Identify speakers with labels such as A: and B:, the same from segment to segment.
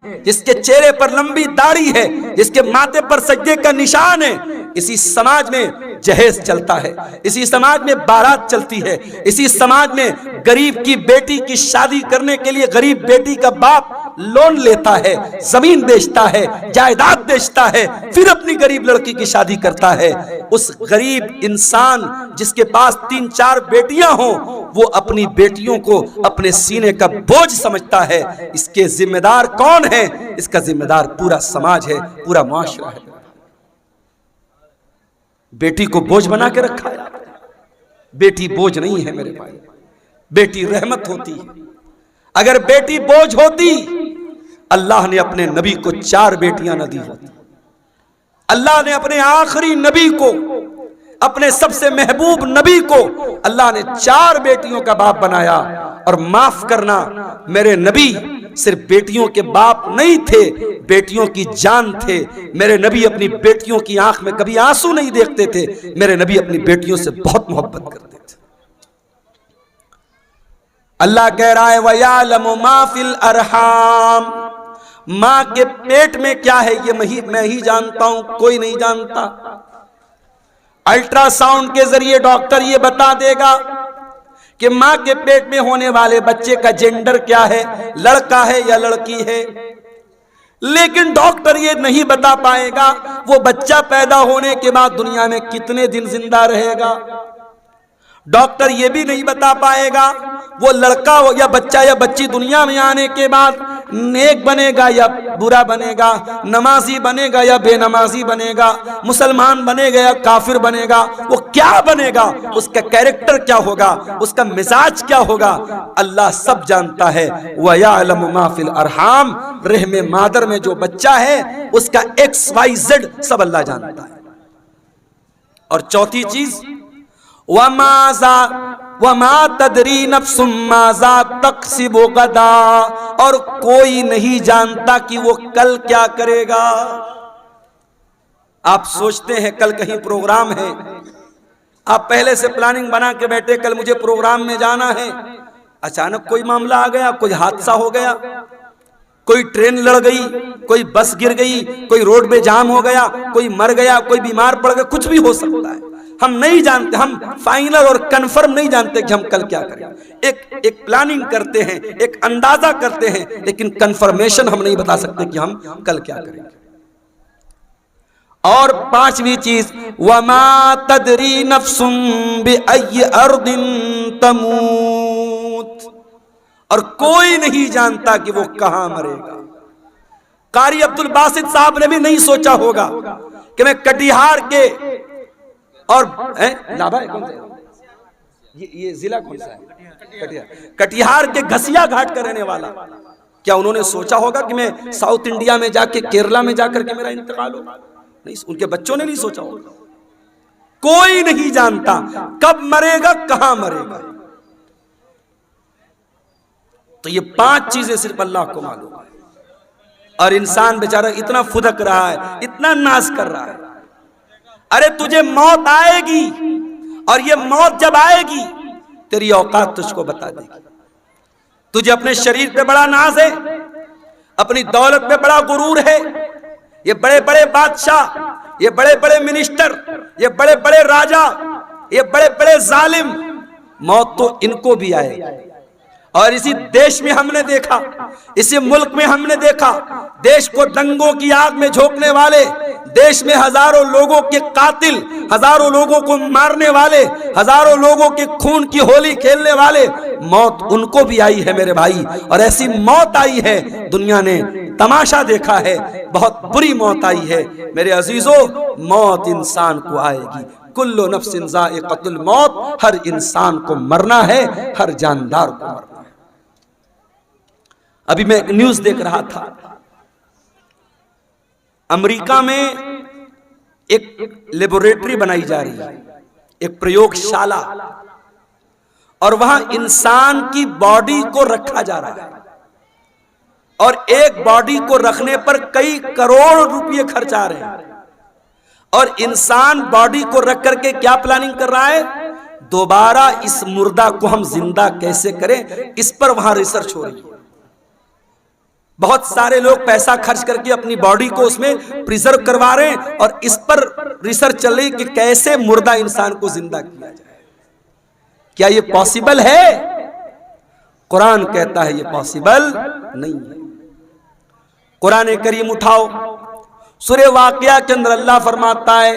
A: جس کے چہرے پر لمبی داڑھی ہے، جس کے ماتھے پر سجدے کا نشان ہے، اسی سماج میں جہیز چلتا ہے، اسی سماج میں بارات چلتی ہے، اسی سماج میں غریب کی بیٹی کی شادی کرنے کے لیے غریب بیٹی کا باپ لون لیتا ہے، زمین بیچتا ہے، جائیداد بیچتا ہے، پھر اپنی غریب لڑکی کی شادی کرتا ہے۔ اس غریب انسان جس کے پاس 3-4 بیٹیاں ہوں، وہ اپنی بیٹیوں کو اپنے سینے کا بوجھ سمجھتا ہے۔ اس کے ذمہ دار کون ہے؟ اس کا ذمہ دار پورا سماج ہے، پورا معاشرہ ہے۔ بیٹی کو بوجھ بنا کے رکھا ہے۔ بیٹی بوجھ نہیں ہے میرے بھائی، بیٹی رحمت ہوتی ہے۔ اگر بیٹی بوجھ ہوتی، اللہ نے اپنے نبی کو 4 بیٹیاں نہ دی ہوتی۔ اللہ نے اپنے آخری نبی کو، اپنے سب سے محبوب نبی کو اللہ نے 4 بیٹیوں کا باپ بنایا۔ اور معاف کرنا، میرے نبی صرف بیٹیوں کے باپ نہیں تھے، بیٹیوں کی جان تھے۔ میرے نبی اپنی بیٹیوں کی آنکھ میں کبھی آنسو نہیں دیکھتے تھے، میرے نبی اپنی بیٹیوں سے بہت محبت کرتے تھے۔ اللہ کہہ رہا ہے وَيَعْلَمُ مَا فِي الْأَرْحَامِ، ماں کے پیٹ میں کیا ہے یہ میں ہی جانتا ہوں، کوئی نہیں جانتا۔ الٹرا ساؤنڈ کے ذریعے ڈاکٹر یہ بتا دے گا کہ ماں کے پیٹ میں ہونے والے بچے کا جینڈر کیا ہے، لڑکا ہے یا لڑکی ہے، لیکن ڈاکٹر یہ نہیں بتا پائے گا وہ بچہ پیدا ہونے کے بعد دنیا میں کتنے دن زندہ رہے گا۔ ڈاکٹر یہ بھی نہیں بتا پائے گا وہ لڑکا ہو یا بچہ یا بچی دنیا میں آنے کے بعد نیک بنے گا یا برا بنے گا، نمازی بنے گا یا بے نمازی بنے گا، مسلمان بنے گا یا کافر بنے گا، وہ کیا بنے گا، اس کا کیریکٹر کیا ہوگا، اس کا مزاج کیا ہوگا، اللہ سب جانتا ہے۔ وَيَعْلَمُ مَا فِي الْأَرْحَامِ، رحم مادر میں جو بچہ ہے اس کا XYZ سب اللہ جانتا ہے۔ اور چوتھی چیز وَمَا تَدْرِي نَفْسٌ مَاذَا تَكْسِبُ غَدًا، اور کوئی نہیں جانتا کہ وہ کل کیا کرے گا۔ آپ سوچتے ہیں کل کہیں پروگرام ہے، آپ پہلے سے پلاننگ بنا کے بیٹھے کل مجھے پروگرام میں جانا ہے، اچانک کوئی معاملہ آ گیا، کوئی حادثہ ہو گیا، کوئی ٹرین لڑ گئی، کوئی بس گر گئی، کوئی روڈ پہ جام ہو گیا، کوئی مر گیا، کوئی بیمار پڑ گیا، کچھ بھی ہو سکتا ہے۔ ہم نہیں جانتے، ہم فائنل اور کنفرم نہیں جانتے کہ ہم کل کیا کریں۔ ایک پلاننگ کرتے ہیں، ایک اندازہ کرتے ہیں، لیکن کنفرمیشن ہم نہیں بتا سکتے کہ ہم کل کیا کریں گے۔ اور 5ویں چیز وَمَا تَدْرِي نَفْسٌ بِأَيِّ أَرْضٍ تَمُوتُ، اور کوئی نہیں جانتا کہ وہ کہاں مرے گا۔ قاری عبد الباسط صاحب نے بھی نہیں سوچا ہوگا کہ میں کٹیہار کے اور یہ ضلع کون سا ہے، کٹیہار کے گھسیا گھاٹ کا رہنے والا، کیا انہوں نے سوچا ہوگا کہ میں ساؤتھ انڈیا میں جا کے کیرلا میں جا کر کے میرا انتقال ہوگا؟ نہیں، ان کے بچوں نے نہیں سوچا ہوگا۔ کوئی نہیں جانتا کب مرے گا، کہاں مرے گا۔ تو یہ 5 چیزیں صرف اللہ کو معلوم ہے، اور انسان بیچارہ اتنا پھدک رہا ہے، اتنا ناز کر رہا ہے۔ ارے تجھے موت آئے گی، اور یہ موت جب آئے گی تیری اوقات تجھ کو بتا دے گی۔ تجھے اپنے شریر پہ بڑا ناز ہے، اپنی دولت پہ بڑا غرور ہے، یہ بڑے بڑے بادشاہ، یہ بڑے بڑے منسٹر، یہ بڑے بڑے راجا، یہ بڑے بڑے ظالم، موت تو ان کو بھی آئے گی۔ اور اسی دیش میں ہم نے دیکھا، اسی ملک میں ہم نے دیکھا، دیش کو دنگوں کی آگ میں جھونکنے والے، دیش میں ہزاروں لوگوں کے قاتل، ہزاروں لوگوں کو مارنے والے، ہزاروں لوگوں کے خون کی ہولی کھیلنے والے، موت ان کو بھی آئی ہے میرے بھائی۔ اور ایسی موت آئی ہے دنیا نے تماشا دیکھا ہے، بہت بری موت آئی ہے میرے عزیزو۔ موت انسان کو آئے گی، کل نفس ذائقۃ الموت، ہر انسان کو مرنا ہے، ہر جاندار کو مرنا ہے۔ ابھی میں ایک نیوز دیکھ رہا تھا، امریکہ میں ایک لیبوریٹری بنائی جا رہی ہے، ایک پریوگ شالہ، اور وہاں انسان کی باڈی کو رکھا جا رہا ہے، اور ایک باڈی کو رکھنے پر کئی کروڑ روپے خرچ آ رہے ہیں۔ اور انسان باڈی کو رکھ کر کے کیا پلاننگ کر رہا ہے، دوبارہ اس مردہ کو ہم زندہ کیسے کریں، اس پر وہاں ریسرچ ہو رہی ہے۔ بہت سارے لوگ پیسہ خرچ کر کے اپنی باڈی کو اس میں پریزرو کروا رہے ہیں اور اس پر ریسرچ چل رہی کہ کیسے مردہ انسان کو زندہ کیا جائے. کیا یہ پاسبل ہے؟ قرآن کہتا ہے یہ پاسبل نہیں ہے. قرآن کریم اٹھاؤ، سورہ واقعہ کے اندر اللہ فرماتا ہے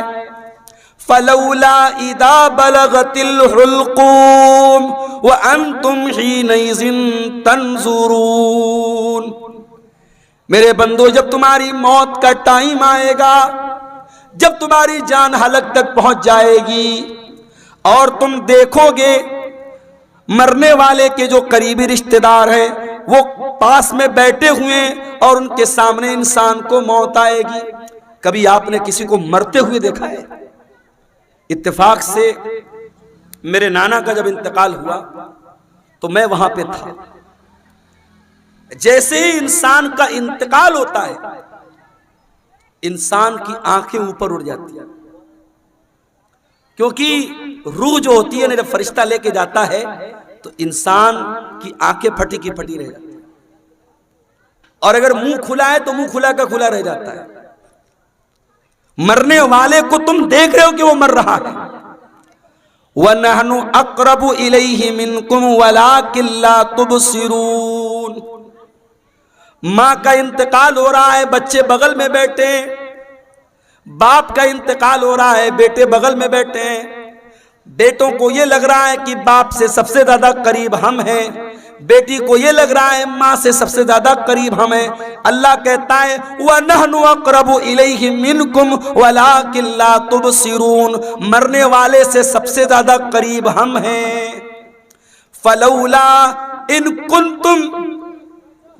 A: فَلَوْلَا إِذَا بَلَغَتِ الْحُلْقُومَ وَأَنْتُمْ حِينَئِذٍ تَنْظُرُونَ. میرے بندو، جب تمہاری موت کا ٹائم آئے گا، جب تمہاری جان حلق تک پہنچ جائے گی اور تم دیکھو گے مرنے والے کے جو قریبی رشتہ دار ہیں وہ پاس میں بیٹھے ہوئے اور ان کے سامنے انسان کو موت آئے گی. کبھی آپ نے کسی کو مرتے ہوئے دیکھا ہے؟ اتفاق سے میرے نانا کا جب انتقال ہوا تو میں وہاں پہ تھا. جیسے ہی انسان کا انتقال ہوتا ہے انسان کی آنکھیں اوپر اڑ جاتی ہیں، کیونکہ روح جو ہوتی ہے نا، جب فرشتہ لے کے جاتا ہے تو انسان کی آنکھیں پھٹی کی پھٹی رہ جاتی ہیں، اور اگر منہ کھلا ہے تو منہ کھلا کا کھلا رہ جاتا ہے. مرنے والے کو تم دیکھ رہے ہو کہ وہ مر رہا ہے. وَنَحْنُ أَقْرَبُ إِلَيْهِ مِنْكُمْ وَلَكِنْ لَا تُبْصِرُونَ. ماں کا انتقال ہو رہا ہے، بچے بغل میں بیٹھے ہیں. باپ کا انتقال ہو رہا ہے، بیٹے بغل میں بیٹھے ہیں. بیٹوں کو یہ لگ رہا ہے کہ باپ سے سب سے زیادہ قریب ہم ہیں، بیٹی کو یہ لگ رہا ہے ماں سے سب سے زیادہ قریب ہم ہیں. اللہ کہتا ہے وَنَحْنُ أَقْرَبُ إِلَيْهِ مِنْكُمْ وَلَكِنْ لَا تُبْصِرُونَ. مرنے والے سے سب سے زیادہ قریب ہم ہیں. فَلَوْلَا إِن كُنْتُمْ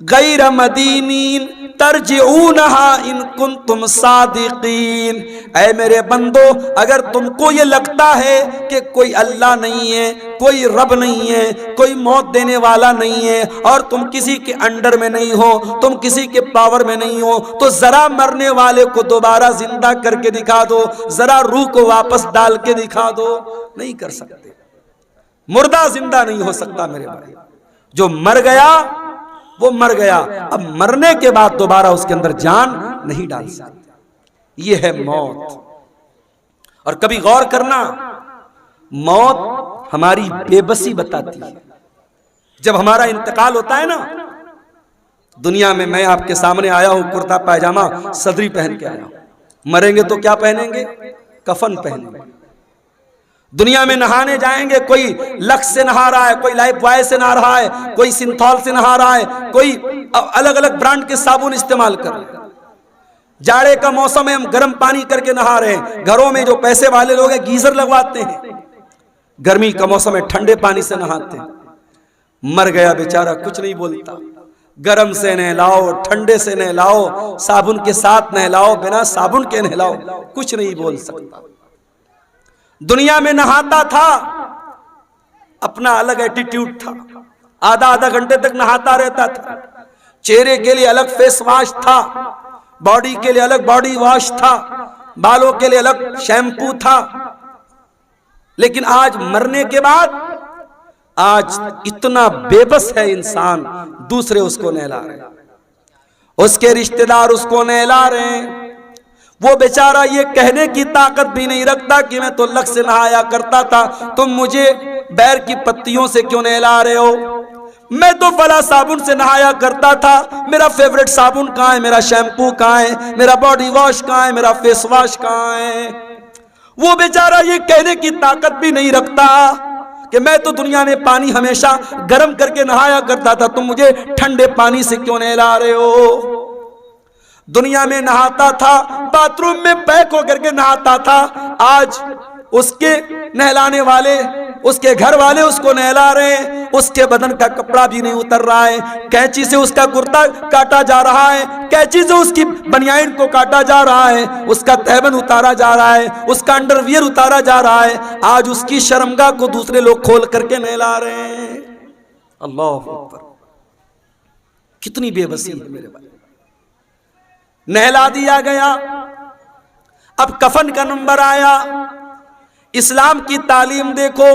A: غَيْرَ مَدِينِينَ تَرْجِعُونَهَا إِن كُنْتُمْ صَادِقِينَ. اے میرے بندو، اگر تم کو یہ لگتا ہے کہ کوئی اللہ نہیں ہے، کوئی رب نہیں ہے، کوئی موت دینے والا نہیں ہے اور تم کسی کے انڈر میں نہیں ہو، تم کسی کے پاور میں نہیں ہو، تو ذرا مرنے والے کو دوبارہ زندہ کر کے دکھا دو، ذرا روح کو واپس ڈال کے دکھا دو. نہیں کر سکتے. مردہ زندہ نہیں ہو سکتا میرے بھائی. جو مر گیا وہ مر گیا، اب مرنے کے بعد دوبارہ اس کے اندر جان نہیں ڈال سکتے. یہ ہے موت. اور کبھی غور کرنا، موت ہماری بے بسی بتاتی ہے. جب ہمارا انتقال ہوتا ہے نا، دنیا میں آپ کے سامنے آیا ہوں کرتا پائجامہ صدری پہن کے آیا ہوں. مریں گے تو کیا پہنیں گے؟ کفن پہنیں گے. دنیا میں نہانے جائیں گے، کوئی لکس سے نہا رہا ہے، کوئی لائف بوائے سے نہا رہا ہے، کوئی سنتھول سے نہا رہا ہے، کوئی الگ الگ برانڈ کے صابن استعمال کر رہے ہیں. جاڑے کا موسم ہے، ہم گرم پانی کر کے نہا رہے ہیں. گھروں میں جو پیسے والے لوگ ہیں گیزر لگواتے ہیں. گرمی کا موسم ہے، ٹھنڈے پانی سے نہاتے ہیں. مر گیا بیچارہ کچھ نہیں بولتا. گرم سے نہلاؤ، ٹھنڈے سے نہلاؤ، صابن کے ساتھ نہلاؤ، بنا صابن کے نہلاؤ، کچھ نہیں بول سکتا. دنیا میں نہاتا تھا، اپنا الگ ایٹیٹیوڈ تھا، آدھا گھنٹے تک نہاتا رہتا تھا. چہرے کے لیے الگ فیس واش تھا، باڈی کے لیے الگ باڈی واش تھا، بالوں کے لیے الگ شیمپو تھا. لیکن آج مرنے کے بعد آج اتنا بے بس ہے انسان، دوسرے اس کو نہلا رہے ہیں، اس کے رشتہ دار اس کو نہلا رہے ہیں. وہ بیچارہ یہ کہنے کی طاقت بھی نہیں رکھتا کہ میں تو لک سے نہایا کرتا تھا، تم مجھے بیر کی پتیوں سے کیوں نہلا رہے ہو؟ میں تو فلاں صابن سے نہایا کرتا تھا، میرا فیوریٹ صابن کہاں ہے، میرا شیمپو کہاں ہے، میرا باڈی واش کہاں ہے، میرا فیس واش کہاں ہے؟ وہ بیچارہ یہ کہنے کی طاقت بھی نہیں رکھتا کہ میں تو دنیا میں پانی ہمیشہ گرم کر کے نہایا کرتا تھا، تم مجھے ٹھنڈے پانی سے کیوں نہلا رہے ہو؟ دنیا میں نہاتا تھا، باتھ روم میں پیک ہو کر کے نہاتا تھا، آج اس کے نہلانے والے، اس کے گھر والے اس کو نہلا رہے ہیں. اس کے بدن کا کپڑا بھی نہیں اتر رہا ہے، کینچی سے اس کا کرتا کاٹا جا رہا ہے، کینچی سے اس کی بنیان کو کاٹا جا رہا ہے، اس کا تہبند اتارا جا رہا ہے، اس کا انڈر ویئر اتارا جا رہا ہے. آج اس کی شرمگاہ کو دوسرے لوگ کھول کر کے نہلا رہے ہیں. اللہ اکبر، کتنی بے بسی ہے میرے بھائی. نہلا دیا گیا. اب کفن کا نمبر آیا. اسلام کی تعلیم دیکھو،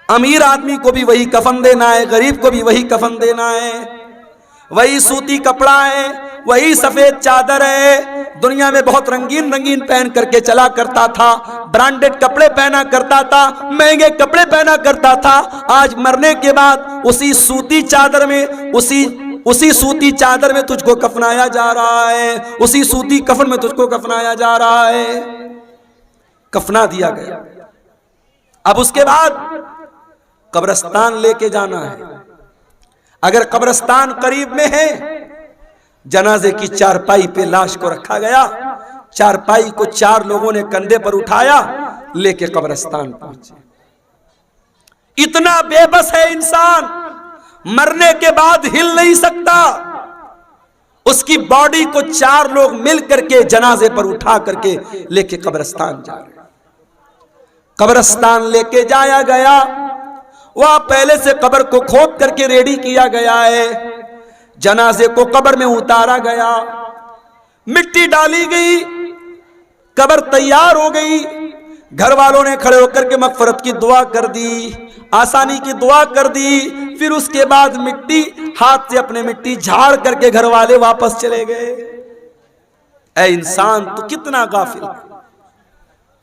A: امیر آدمی کو بھی وہی کفن دینا ہے، غریب کو بھی وہی کفن دینا ہے. وہی سوتی کپڑا ہے، وہی سفید چادر ہے، دنیا میں بہت رنگین رنگین پہن کر کے چلا کرتا تھا، برانڈڈ کپڑے پہنا کرتا تھا، مہنگے کپڑے پہنا کرتا تھا۔ آج مرنے کے بعد اسی سوتی چادر میں اسی سوتی چادر میں تجھ کو کفنایا جا رہا ہے، اسی سوتی کفن میں تجھ کو کفنایا جا رہا ہے، کفنا دیا گیا۔ اب اس کے بعد قبرستان لے کے جانا ہے۔ اگر قبرستان قریب میں ہے، جنازے کی چارپائی پہ لاش کو رکھا گیا، چارپائی کو 4 لوگوں نے کندھے پر اٹھایا، لے کے قبرستان پہنچے۔ اتنا بے بس ہے انسان، مرنے کے بعد ہل نہیں سکتا۔ اس کی باڈی کو 4 لوگ مل کر کے جنازے پر اٹھا کر کے لے کے قبرستان جا رہے۔ قبرستان لے کے جایا گیا، وہاں پہلے سے قبر کو کھود کر کے ریڈی کیا گیا ہے، جنازے کو قبر میں اتارا گیا، مٹی ڈالی گئی، قبر تیار ہو گئی، گھر والوں نے کھڑے ہو کر کے مغفرت کی دعا کر دی، آسانی کی دعا کر دی، پھر اس کے بعد مٹی ہاتھ سے اپنے مٹی جھاڑ کر کے گھر والے واپس چلے گئے۔ اے انسان، تو کتنا غافل ہے،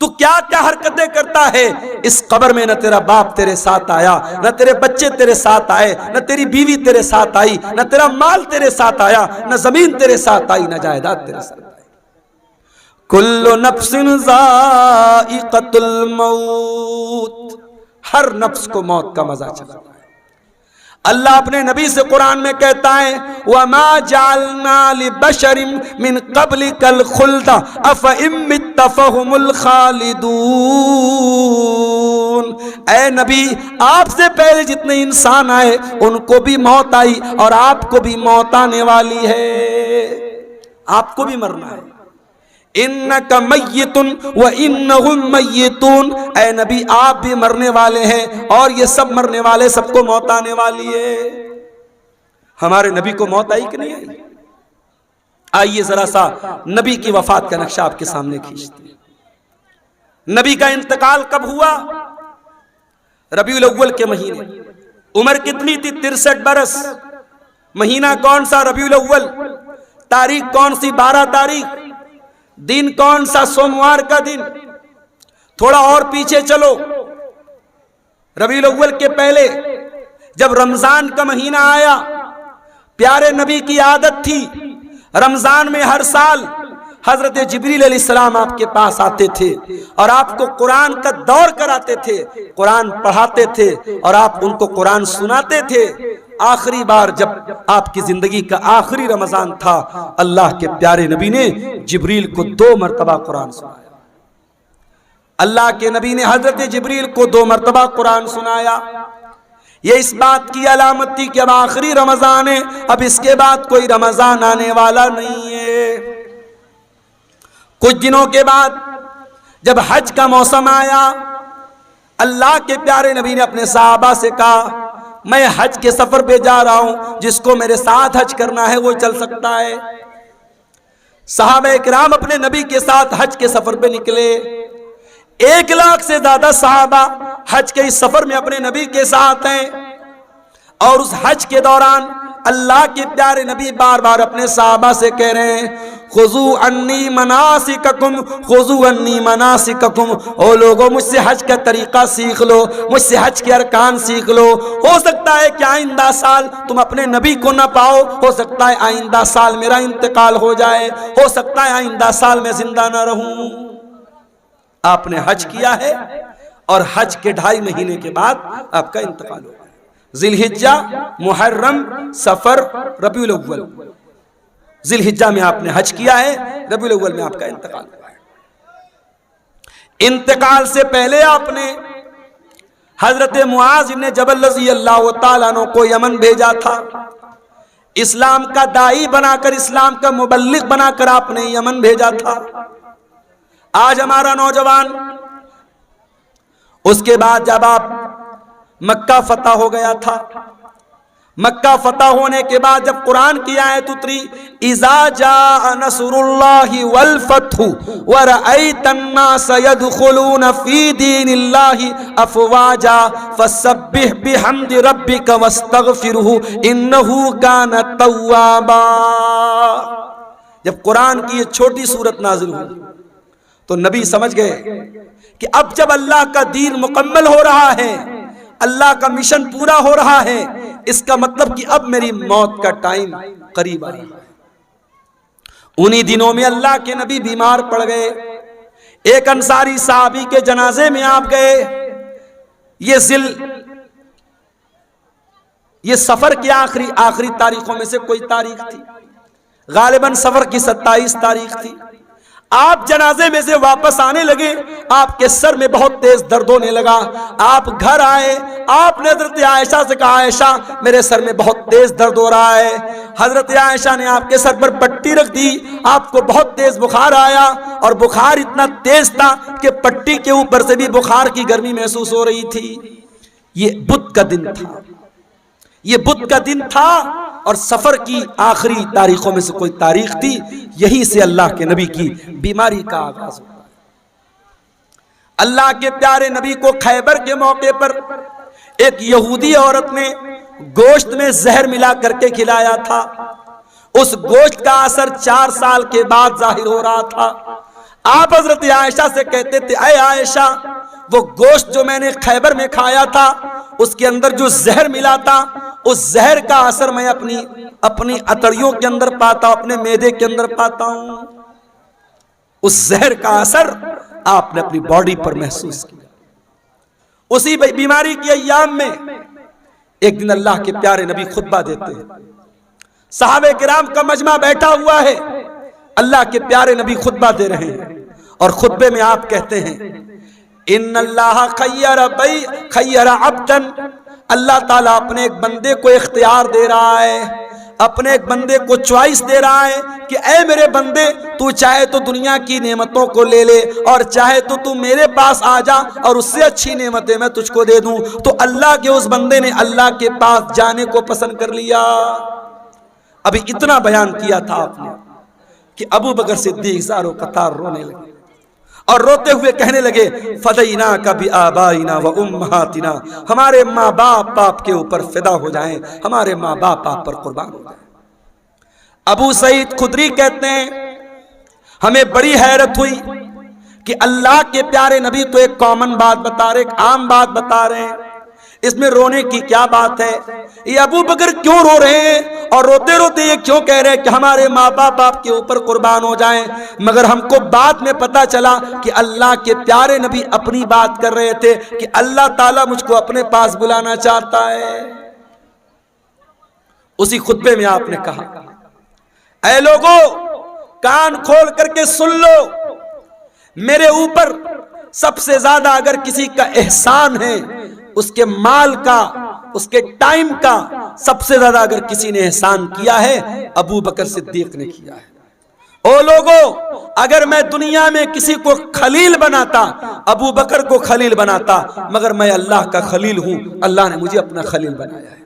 A: تو کیا کیا حرکتیں کرتا ہے۔ اس قبر میں نہ تیرا باپ تیرے ساتھ آیا، نہ تیرے بچے تیرے ساتھ آئے، نہ تیری بیوی تیرے ساتھ آئی، نہ تیرا مال تیرے ساتھ آیا، نہ زمین تیرے ساتھ آئی، نہ جائیداد تیرے ساتھ آئی۔ کل نفس ذائقۃ الموت، ہر نفس کو موت کا مزہ چکھنا ہے۔ اللہ اپنے نبی سے قرآن میں کہتا ہے وَمَا جَعَلْنَا لِبَشَرٍ مِّن قَبْلِكَ الْخُلْدَ أَفَإِن مِّتَّ فَهُمُ الْخَالِدُونَ۔ اے نبی، آپ سے پہلے جتنے انسان آئے ان کو بھی موت آئی اور آپ کو بھی موت آنے والی ہے، آپ کو بھی مرنا ہے۔ انک میت وانہم میتون، اے نبی آپ بھی مرنے والے ہیں اور یہ سب مرنے والے، سب کو موت آنے والی ہے۔ ہمارے نبی کو موت آئی کہ نہیں آئی؟ آئیے ذرا سا نبی کی وفات کا نقشہ آپ کے سامنے کھینچتے ہیں۔ نبی کا انتقال کب ہوا؟ ربیع الاول کے مہینے۔ عمر کتنی تھی؟ 63 برس۔ مہینہ کون سا؟ ربیع الاول۔ تاریخ کون سی؟ 12 تاریخ۔ دن کون سا؟ سوموار کا دن۔ تھوڑا اور پیچھے چلو، ربیع الاول کے پہلے جب رمضان کا مہینہ آیا، پیارے نبی کی عادت تھی رمضان میں ہر سال حضرت جبریل علیہ السلام آپ کے پاس آتے تھے اور آپ کو قرآن کا دور کراتے تھے، قرآن پڑھاتے تھے اور آپ ان کو قرآن سناتے تھے۔ آخری بار جب آپ کی زندگی کا آخری رمضان تھا، اللہ کے پیارے نبی نے جبریل کو 2 مرتبہ قرآن سنایا۔ اللہ کے نبی نے حضرت جبریل کو 2 مرتبہ قرآن سنایا۔ یہ اس بات کی علامت تھی کہ اب آخری رمضان ہے، اب اس کے بعد کوئی رمضان آنے والا نہیں ہے۔ کچھ دنوں کے بعد جب حج کا موسم آیا، اللہ کے پیارے نبی نے اپنے صحابہ سے کہا میں حج کے سفر پہ جا رہا ہوں، جس کو میرے ساتھ حج کرنا ہے وہ چل سکتا ہے۔ صحابہ اکرام اپنے نبی کے ساتھ حج کے سفر پہ نکلے۔ 1 لاکھ سے زیادہ صحابہ حج کے اس سفر میں اپنے نبی کے ساتھ ہیں، اور اس حج کے دوران اللہ کے پیارے نبی بار بار اپنے صحابہ سے کہہ رہے ہیں خذوا عنی مناسککم، خذوا عنی مناسککم، او لوگوں مجھ سے حج کا طریقہ سیکھ لو، مجھ سے حج کے ارکان سیکھ لو۔ ہو سکتا ہے کہ آئندہ سال تم اپنے نبی کو نہ پاؤ، ہو سکتا ہے آئندہ سال میرا انتقال ہو جائے، ہو سکتا ہے آئندہ سال میں زندہ نہ رہوں۔ آپ نے حج کیا ہے اور حج کے 2.5 مہینے کے بعد آپ کا انتقال ہوا۔ ذی الحجہ، محرم، سفر، ربیع الاول۔ ذی الحجہ میں آپ نے حج کیا ہے، ربیع الاول میں آپ کا انتقال ہوا ہے۔ انتقال سے پہلے آپ نے حضرت معاذ بن جبل رضی اللہ تعالیٰ عنہ کو یمن بھیجا تھا، اسلام کا داعی بنا کر، اسلام کا مبلغ بنا کر آپ نے یمن بھیجا تھا۔ آج ہمارا نوجوان، اس کے بعد جب آپ مکہ فتح ہو گیا تھا، مکہ فتح ہونے کے بعد جب قرآن کی آیت اتری اذا جاء نصر اللہ والفتح ورأیت الناس يدخلون فی دین اللہ افواجا فسبح بحمد ربک واستغفرہ انہ کان توابا. جب قرآن کی یہ چھوٹی سورت نازل ہوئی تو نبی سمجھ گئے کہ اب جب اللہ کا دین مکمل ہو رہا ہے، اللہ کا مشن پورا ہو رہا ہے، اس کا مطلب کہ اب میری موت کا ٹائم قریب آ رہا ہے. انہی دنوں میں اللہ کے نبی بیمار پڑ گئے. ایک انصاری صحابی کے جنازے میں آپ گئے. یہ سفر کی آخری تاریخوں میں سے کوئی تاریخ تھی، غالباً سفر کی 27 تاریخ تھی. آپ جنازے میں سے واپس آنے لگے، آپ کے سر میں بہت تیز درد ہونے لگا. آپ گھر آئے، آپ نے حضرت عائشہ سے کہا عائشہ میرے سر میں بہت تیز درد ہو رہا ہے. حضرت عائشہ نے آپ کے سر پر پٹی رکھ دی. آپ کو بہت تیز بخار آیا اور بخار اتنا تیز تھا کہ پٹی کے اوپر سے بھی بخار کی گرمی محسوس ہو رہی تھی. یہ بدھ کا دن تھا، یہ بدھ کا دن تھا اور سفر کی آخری تاریخوں میں سے کوئی تاریخ تھی. یہیں سے اللہ کے نبی کی بیماری کا آغاز ہوا. اللہ کے پیارے نبی کو خیبر کے موقع پر ایک یہودی عورت نے گوشت میں زہر ملا کر کے کھلایا تھا. اس گوشت کا اثر 4 سال کے بعد ظاہر ہو رہا تھا. آپ حضرت عائشہ سے کہتے تھے اے عائشہ وہ گوشت جو میں نے خیبر میں کھایا تھا اس کے اندر جو زہر ملا تھا اس زہر کا اثر میں اپنی اتڑیوں کے اندر پاتا ہوں، اپنے معدے کے اندر پاتا ہوں. اس زہر کا اثر آپ نے اپنی باڈی پر محسوس کیا. اسی بیماری کی ایام میں ایک دن اللہ کے پیارے نبی خطبہ دیتے ہیں. صحابہ کرام کا مجمع بیٹھا ہوا ہے، اللہ کے پیارے نبی خطبہ دے رہے ہیں اور خطبے میں آپ کہتے ہیں ان اللہ خیر عبدا، اللہ تعالیٰ اپنے ایک بندے کو اختیار دے رہا ہے، اپنے ایک بندے کو چوائس دے رہا ہے کہ اے میرے بندے تو چاہے تو دنیا کی نعمتوں کو لے لے اور چاہے تو میرے پاس آ جا اور اس سے اچھی نعمتیں میں تجھ کو دے دوں. تو اللہ کے اس بندے نے اللہ کے پاس جانے کو پسند کر لیا. ابھی اتنا بیان کیا تھا آپ نے کہ ابو بکر صدیق زاروں قطار رونے لگے اور روتے ہوئے کہنے لگے فدیناک بآبائنا و امہاتنا، ہمارے ماں باپ آپ کے اوپر فدا ہو جائیں، ہمارے ماں باپ آپ پر قربان ہو جائیں. ابو سعید خدری کہتے ہیں ہمیں بڑی حیرت ہوئی کہ اللہ کے پیارے نبی تو ایک کامن بات بتا رہے، ایک عام بات بتا رہے ہیں، اس میں رونے کی کیا بات ہے؟ یہ ابو بکر کیوں رو رہے ہیں اور روتے روتے یہ کیوں کہہ رہے ہیں کہ ہمارے ماں باپ آپ کے اوپر قربان ہو جائیں؟ مگر ہم کو بعد میں پتا چلا کہ اللہ کے پیارے نبی اپنی بات کر رہے تھے کہ اللہ تعالیٰ مجھ کو اپنے پاس بلانا چاہتا ہے. اسی خطبے میں آپ نے کہا اے لوگوں کان کھول کر کے سن لو، میرے اوپر سب سے زیادہ اگر کسی کا احسان ہے، اس کے مال کا، اس کے ٹائم کا سب سے زیادہ اگر کسی نے احسان کیا ہے ابو بکر صدیق نے کیا ہے. او لوگو اگر میں دنیا میں کسی کو خلیل بناتا ابو بکر کو خلیل بناتا، مگر میں اللہ کا خلیل ہوں، اللہ نے مجھے اپنا خلیل بنایا ہے.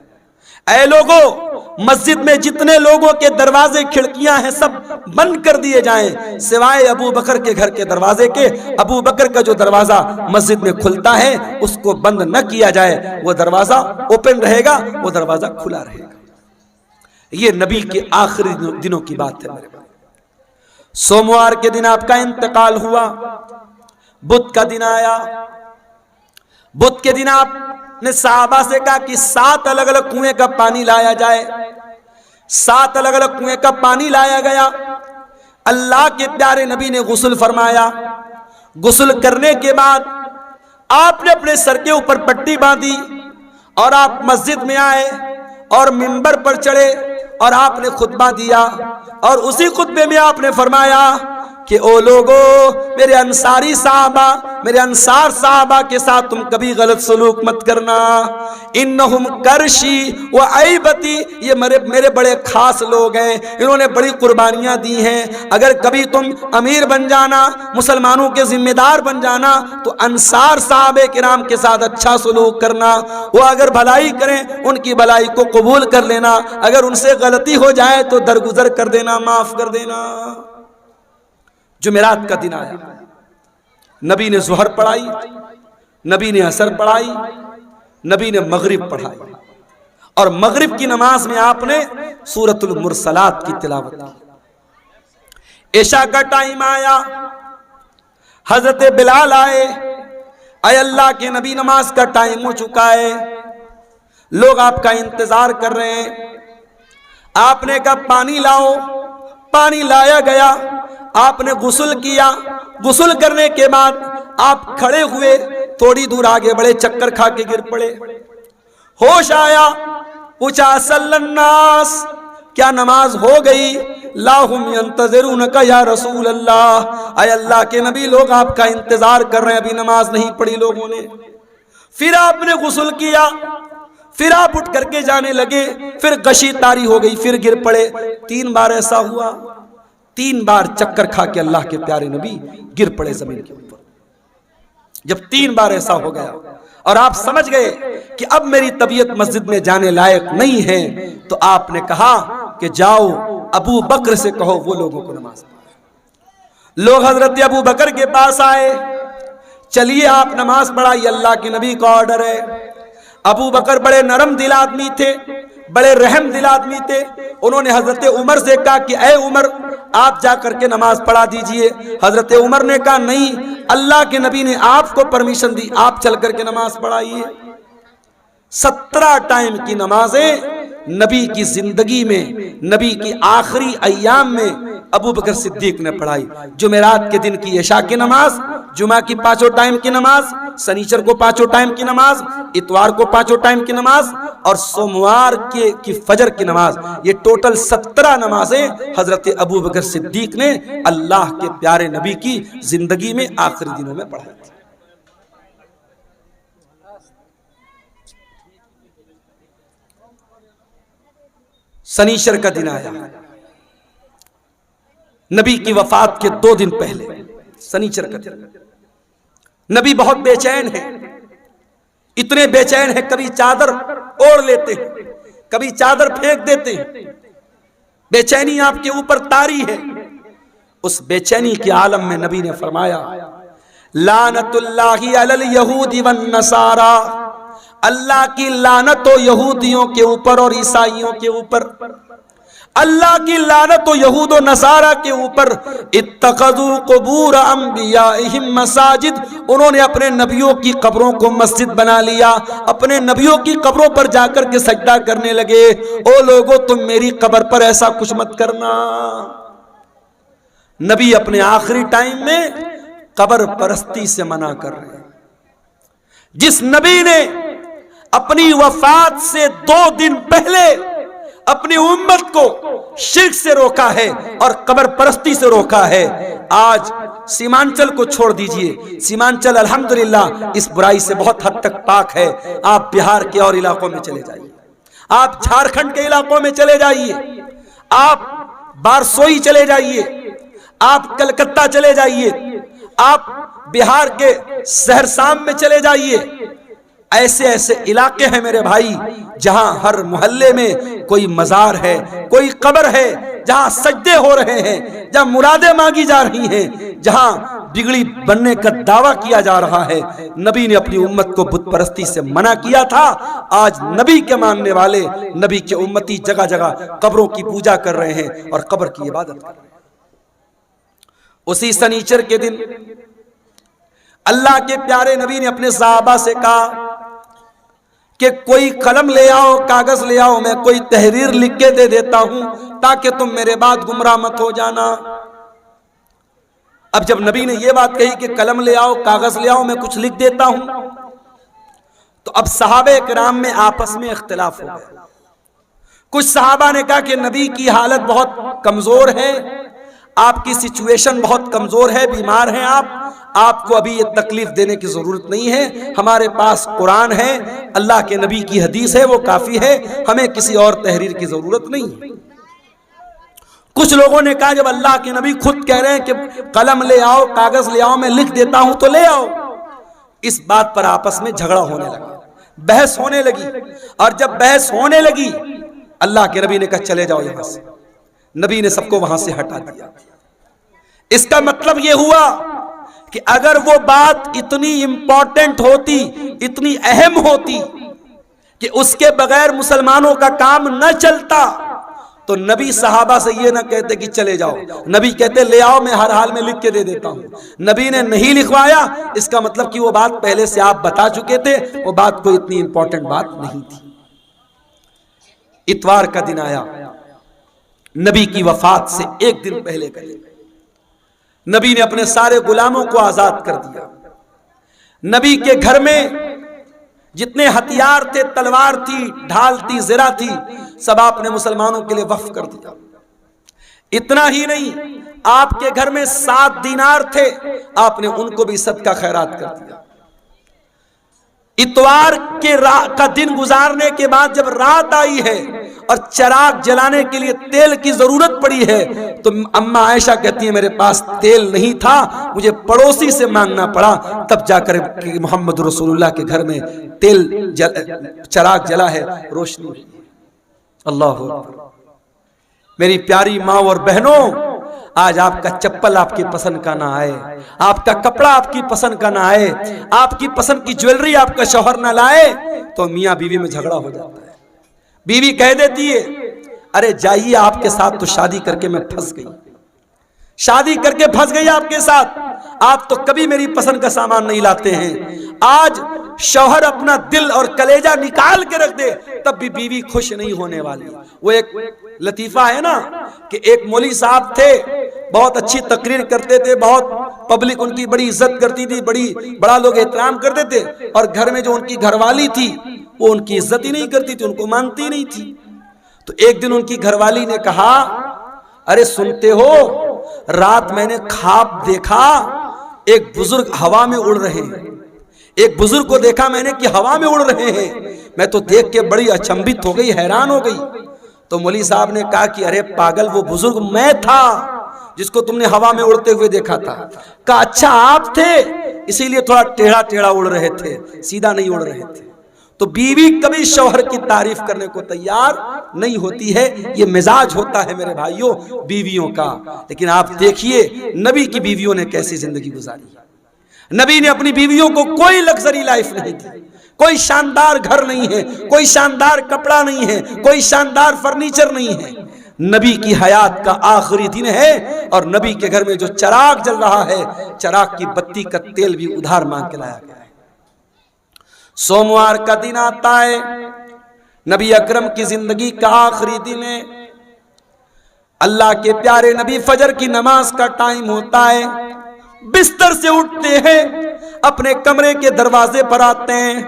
A: اے لوگو مسجد میں جتنے لوگوں کے دروازے کھڑکیاں ہیں سب بند کر دیے جائیں سوائے ابو بکر کے گھر کے دروازے کے. ابو بکر کا جو دروازہ مسجد میں کھلتا ہے اس کو بند نہ کیا جائے، وہ دروازہ اوپن رہے گا، وہ دروازہ کھلا رہے گا. یہ نبی کے آخری دنوں کی بات ہے. میرے بھائی سوموار کے دن آپ کا انتقال ہوا، بدھ کا دن آیا. بدھ کے دن آپ نے صحابہ سے کہا کہ 7 الگ الگ کنویں کا پانی لایا جائے. 7 الگ الگ کنویں کا پانی لایا گیا. اللہ کے پیارے نبی نے غسل فرمایا. غسل کرنے کے بعد آپ نے اپنے سر کے اوپر پٹی باندھی اور آپ مسجد میں آئے اور منبر پر چڑھے اور آپ نے خطبہ دیا. اور اسی خطبے میں آپ نے فرمایا کہ او لوگو میرے انصاری صحابہ، میرے انصار صحابہ کے ساتھ تم کبھی غلط سلوک مت کرنا، انہم کرشی و عیبتی، یہ میرے بڑے خاص لوگ ہیں، انہوں نے بڑی قربانیاں دی ہیں، اگر کبھی تم امیر بن جانا، مسلمانوں کے ذمہ دار بن جانا تو انصار صحابہ کرام کے ساتھ اچھا سلوک کرنا، وہ اگر بھلائی کریں ان کی بھلائی کو قبول کر لینا، اگر ان سے غلطی ہو جائے تو درگزر کر دینا، معاف کر دینا۔ جمعرات کا دن آیا، نبی نے ظہر پڑھائی، نبی نے عصر پڑھائی، نبی نے مغرب پڑھائی، اور مغرب کی نماز میں آپ نے سورۃ المرسلات کی تلاوت کی۔ عشاء کا ٹائم آیا، حضرت بلال آئے، اے اللہ کے نبی نماز کا ٹائم ہو چکا ہے، لوگ آپ کا انتظار کر رہے ہیں۔ آپ نے کہا پانی لاؤ، پانی لایا گیا، آپ نے غسل کیا، غسل کرنے کے بعد آپ کھڑے ہوئے، تھوڑی دور آگے بڑے، چکر کھا کے گر پڑے، ہوش آیا، پوچھا صلی الناس، کیا نماز ہو گئی؟ لا هم ينتظرونک یا رسول اللہ، اے اللہ کے نبی لوگ آپ کا انتظار کر رہے ہیں، ابھی نماز نہیں پڑھی لوگوں نے۔ پھر آپ نے غسل کیا، پھر آپ اٹھ کر کے جانے لگے، پھر غشی طاری ہو گئی، پھر گر پڑے، 3 بار ایسا ہوا، 3 بار چکر کھا کے اللہ کے پیارے نبی گر پڑے زمین کے اوپر۔ جب 3 بار ایسا ہو گیا اور آپ سمجھ گئے کہ اب میری طبیعت مسجد میں جانے لائق نہیں ہے، تو آپ نے کہا کہ جاؤ ابو بکر سے کہو وہ لوگوں کو نماز پڑھائیں۔ لوگ حضرت ابو بکر کے پاس آئے، چلیے آپ نماز پڑھائیے، اللہ کے نبی کا آرڈر ہے۔ ابو بکر بڑے نرم دل آدمی تھے، بڑے رحم دل آدمی تھے، انہوں نے حضرت عمر سے کہا کہ اے عمر آپ جا کر کے نماز پڑھا دیجئے۔ حضرت عمر نے کہا نہیں، اللہ کے نبی نے آپ کو پرمیشن دی، آپ چل کر کے نماز پڑھائیے۔ 17 ٹائم کی نمازیں نبی کی زندگی میں، نبی کی آخری ایام میں ابو بکر صدیق نے پڑھائی۔ جمعرات کے دن کی عشاء کی نماز، جمعہ کی 5 ٹائم کی نماز، سنیچر کو 5 ٹائم کی نماز، اتوار کو 5 ٹائم کی نماز، اور سوموار کی فجر کی نماز، یہ ٹوٹل 17 نمازیں حضرت ابو بکر صدیق نے اللہ کے پیارے نبی کی زندگی میں آخری دنوں میں پڑھائی تھی۔ سنیچر کا دن آیا، نبی کی وفات کے 2 دن پہلے، سنیچر کا دن، نبی بہت بے چین ہے، اتنے بے چین ہے کبھی چادر اوڑھ لیتے ہیں، کبھی چادر پھینک دیتے ہیں، بے چینی آپ کے اوپر طاری ہے۔ اس بے چینی کے عالم میں نبی نے فرمایا لعنت اللہ علی الیہود والنصارى، اللہ کی لعنت ہو یہودیوں کے اوپر اور عیسائیوں کے اوپر، اللہ کی لعنت ہو یہود و نصارہ کے اوپر، اتخذوا قبور انبیائہم مساجد، انہوں نے اپنے نبیوں کی قبروں کو مسجد بنا لیا، اپنے نبیوں کی قبروں پر جا کر کے سجدہ کرنے لگے۔ او لوگو تم میری قبر پر ایسا کچھ مت کرنا۔ نبی اپنے آخری ٹائم میں قبر پرستی سے منع کر رہے ہیں۔ جس نبی نے اپنی وفات سے 2 دن پہلے اپنی امت کو شرک سے روکا ہے اور قبر پرستی سے روکا ہے، آج سیمانچل کو چھوڑ دیجئے، سیمانچل الحمدللہ اس برائی سے بہت حد تک پاک ہے۔ آپ بہار کے اور علاقوں میں چلے جائیے، آپ جھارکھنڈ کے علاقوں میں چلے جائیے، آپ بارسوئی چلے جائیے، آپ کلکتہ چلے جائیے، آپ بہار کے سہرسام میں چلے جائیے، ایسے ایسے علاقے ہیں میرے بھائی جہاں ہر محلے میں کوئی مزار ہے، کوئی قبر ہے، جہاں سجدے ہو رہے ہیں، جہاں مرادیں مانگی جا رہی ہیں، جہاں بگڑی بننے کا دعویٰ کیا جا رہا ہے۔ نبی نے اپنی امت کو بت پرستی سے منع کیا تھا، آج نبی کے ماننے والے، نبی کے امتی جگہ جگہ قبروں کی پوجا کر رہے ہیں اور قبر کی عبادت کر رہے ہیں۔ اسی سنیچر کے دن اللہ کے پیارے نبی نے اپنے صحابہ سے کہا کہ کوئی قلم لے آؤ، کاغذ لے آؤ، میں کوئی تحریر لکھ کے دے دیتا ہوں تاکہ تم میرے بعد گمراہ مت ہو جانا۔ اب جب نبی نے یہ بات کہی کہ قلم لے آؤ، کاغذ لے آؤ، میں کچھ لکھ دیتا ہوں، تو اب صحابہ کرام میں آپس میں اختلاف ہو گیا۔ کچھ صحابہ نے کہا کہ نبی کی حالت بہت کمزور ہے، آپ کی سچویشن بہت کمزور ہے، بیمار ہیں آپ کو ابھی یہ تکلیف دینے کی ضرورت نہیں ہے، ہمارے پاس قرآن ہے، اللہ کے نبی کی حدیث ہے، وہ کافی ہے، ہمیں کسی اور تحریر کی ضرورت نہیں ہے۔ کچھ لوگوں نے کہا جب اللہ کے نبی خود کہہ رہے ہیں کہ قلم لے آؤ، کاغذ لے آؤ، میں لکھ دیتا ہوں تو لے آؤ۔ اس بات پر آپس میں جھگڑا ہونے لگا، بحث ہونے لگی، اور جب بحث ہونے لگی اللہ کے نبی نے کہا چلے جاؤ یہاں سے، نبی نے سب کو وہاں سے ہٹا دیا۔ اس کا مطلب یہ ہوا کہ اگر وہ بات اتنی امپورٹنٹ ہوتی، اتنی اہم ہوتی کہ اس کے بغیر مسلمانوں کا کام نہ چلتا تو نبی صحابہ سے یہ نہ کہتے کہ چلے جاؤ، نبی کہتے لے آؤ، میں ہر حال میں لکھ کے دے دیتا ہوں۔ نبی نے نہیں لکھوایا، اس کا مطلب کہ وہ بات پہلے سے آپ بتا چکے تھے، وہ بات کوئی اتنی امپورٹنٹ بات نہیں تھی۔ اتوار کا دن آیا، نبی کی وفات سے ایک دن پہلے کا دن، نبی نے اپنے سارے غلاموں کو آزاد کر دیا۔ نبی کے گھر میں جتنے ہتھیار تھے، تلوار تھی، ڈھال تھی، زرہ تھی، سب آپ نے مسلمانوں کے لیے وقف کر دیا۔ اتنا ہی نہیں، آپ کے گھر میں 7 دینار تھے، آپ نے ان کو بھی صدقہ خیرات کر دیا۔ اتوار کا دن گزارنے کے بعد جب رات آئی ہے اور چراغ جلانے کے لیے تیل کی ضرورت پڑی ہے تو اماں عائشہ کہتی ہیں میرے پاس تیل نہیں تھا، مجھے پڑوسی سے مانگنا پڑا، تب جا کر محمد رسول اللہ کے گھر میں چراغ جلا ہے، روشنی ہوئی۔ اللہ اکبر۔ میری پیاری ماں اور بہنوں، آج آپ کا چپل آپ کی پسند کا نہ آئے، آپ کا کپڑا آپ کی پسند کا نہ آئے، آپ کی پسند کی جویلری آپ کا شوہر نہ لائے تو میاں بیوی میں جھگڑا ہو جاتا ہے۔ بیوی کہہ دیتی ہے ارے جائیے، آپ کے ساتھ تو شادی کر کے میں پھنس گئی، شادی کر کے پھنس گئی آپ کے ساتھ، آپ تو کبھی میری پسند کا سامان نہیں لاتے ہیں۔ آج شوہر اپنا دل اور کلیجہ نکال کے رکھ دے تب بھی بیوی خوش نہیں ہونے والی۔ وہ ایک لطیفہ ہے نا کہ ایک مولوی صاحب تھے، بہت اچھی تقریر کرتے تھے، بہت پبلک ان کی بڑی عزت کرتی تھی، بڑا لوگ احترام کرتے تھے، اور گھر میں جو ان کی گھر والی تھی وہ ان کی عزت ہی نہیں کرتی تھی، ان کو مانتی نہیں تھی۔ تو ایک دن ان کی گھر والی نے کہا ارے سنتے ہو، رات میں نے خواب دیکھا ایک بزرگ ہوا میں اڑ رہے ہیں، ایک بزرگ کو دیکھا میں نے کہ ہوا میں اڑ رہے ہیں، میں تو دیکھ کے بڑی اچنبھت ہو گئی، حیران ہو گئی۔ تو مولوی صاحب نے کہا کہ ارے پاگل، وہ بزرگ میں تھا جس کو تم نے ہوا میں اڑتے ہوئے دیکھا تھا۔ کہا اچھا آپ تھے، اسی لیے تھوڑا ٹیڑھا ٹیڑھا اڑ رہے تھے، سیدھا نہیں اڑ رہے تھے۔ تو بیوی کبھی شوہر کی تعریف کرنے کو تیار نہیں ہوتی ہے، یہ مزاج ہوتا ہے میرے بھائیوں بیویوں کا۔ لیکن آپ دیکھیے نبی کی بیویوں نے کیسی زندگی گزاری۔ نبی نے اپنی بیویوں کو کوئی لگژری لائف نہیں دی، کوئی شاندار گھر نہیں ہے، کوئی شاندار کپڑا نہیں ہے، کوئی شاندار فرنیچر نہیں ہے۔ نبی کی حیات کا آخری دن ہے اور نبی کے گھر میں جو چراغ جل رہا ہے، چراغ کی بتی کا تیل بھی ادھار مانگ کے لایا گیا ہے۔ سوموار کا دن آتا ہے، نبی اکرم کی زندگی کا آخری دن ہے۔ اللہ کے پیارے نبی فجر کی نماز کا ٹائم ہوتا ہے، بستر سے اٹھتے ہیں، اپنے کمرے کے دروازے پر آتے ہیں،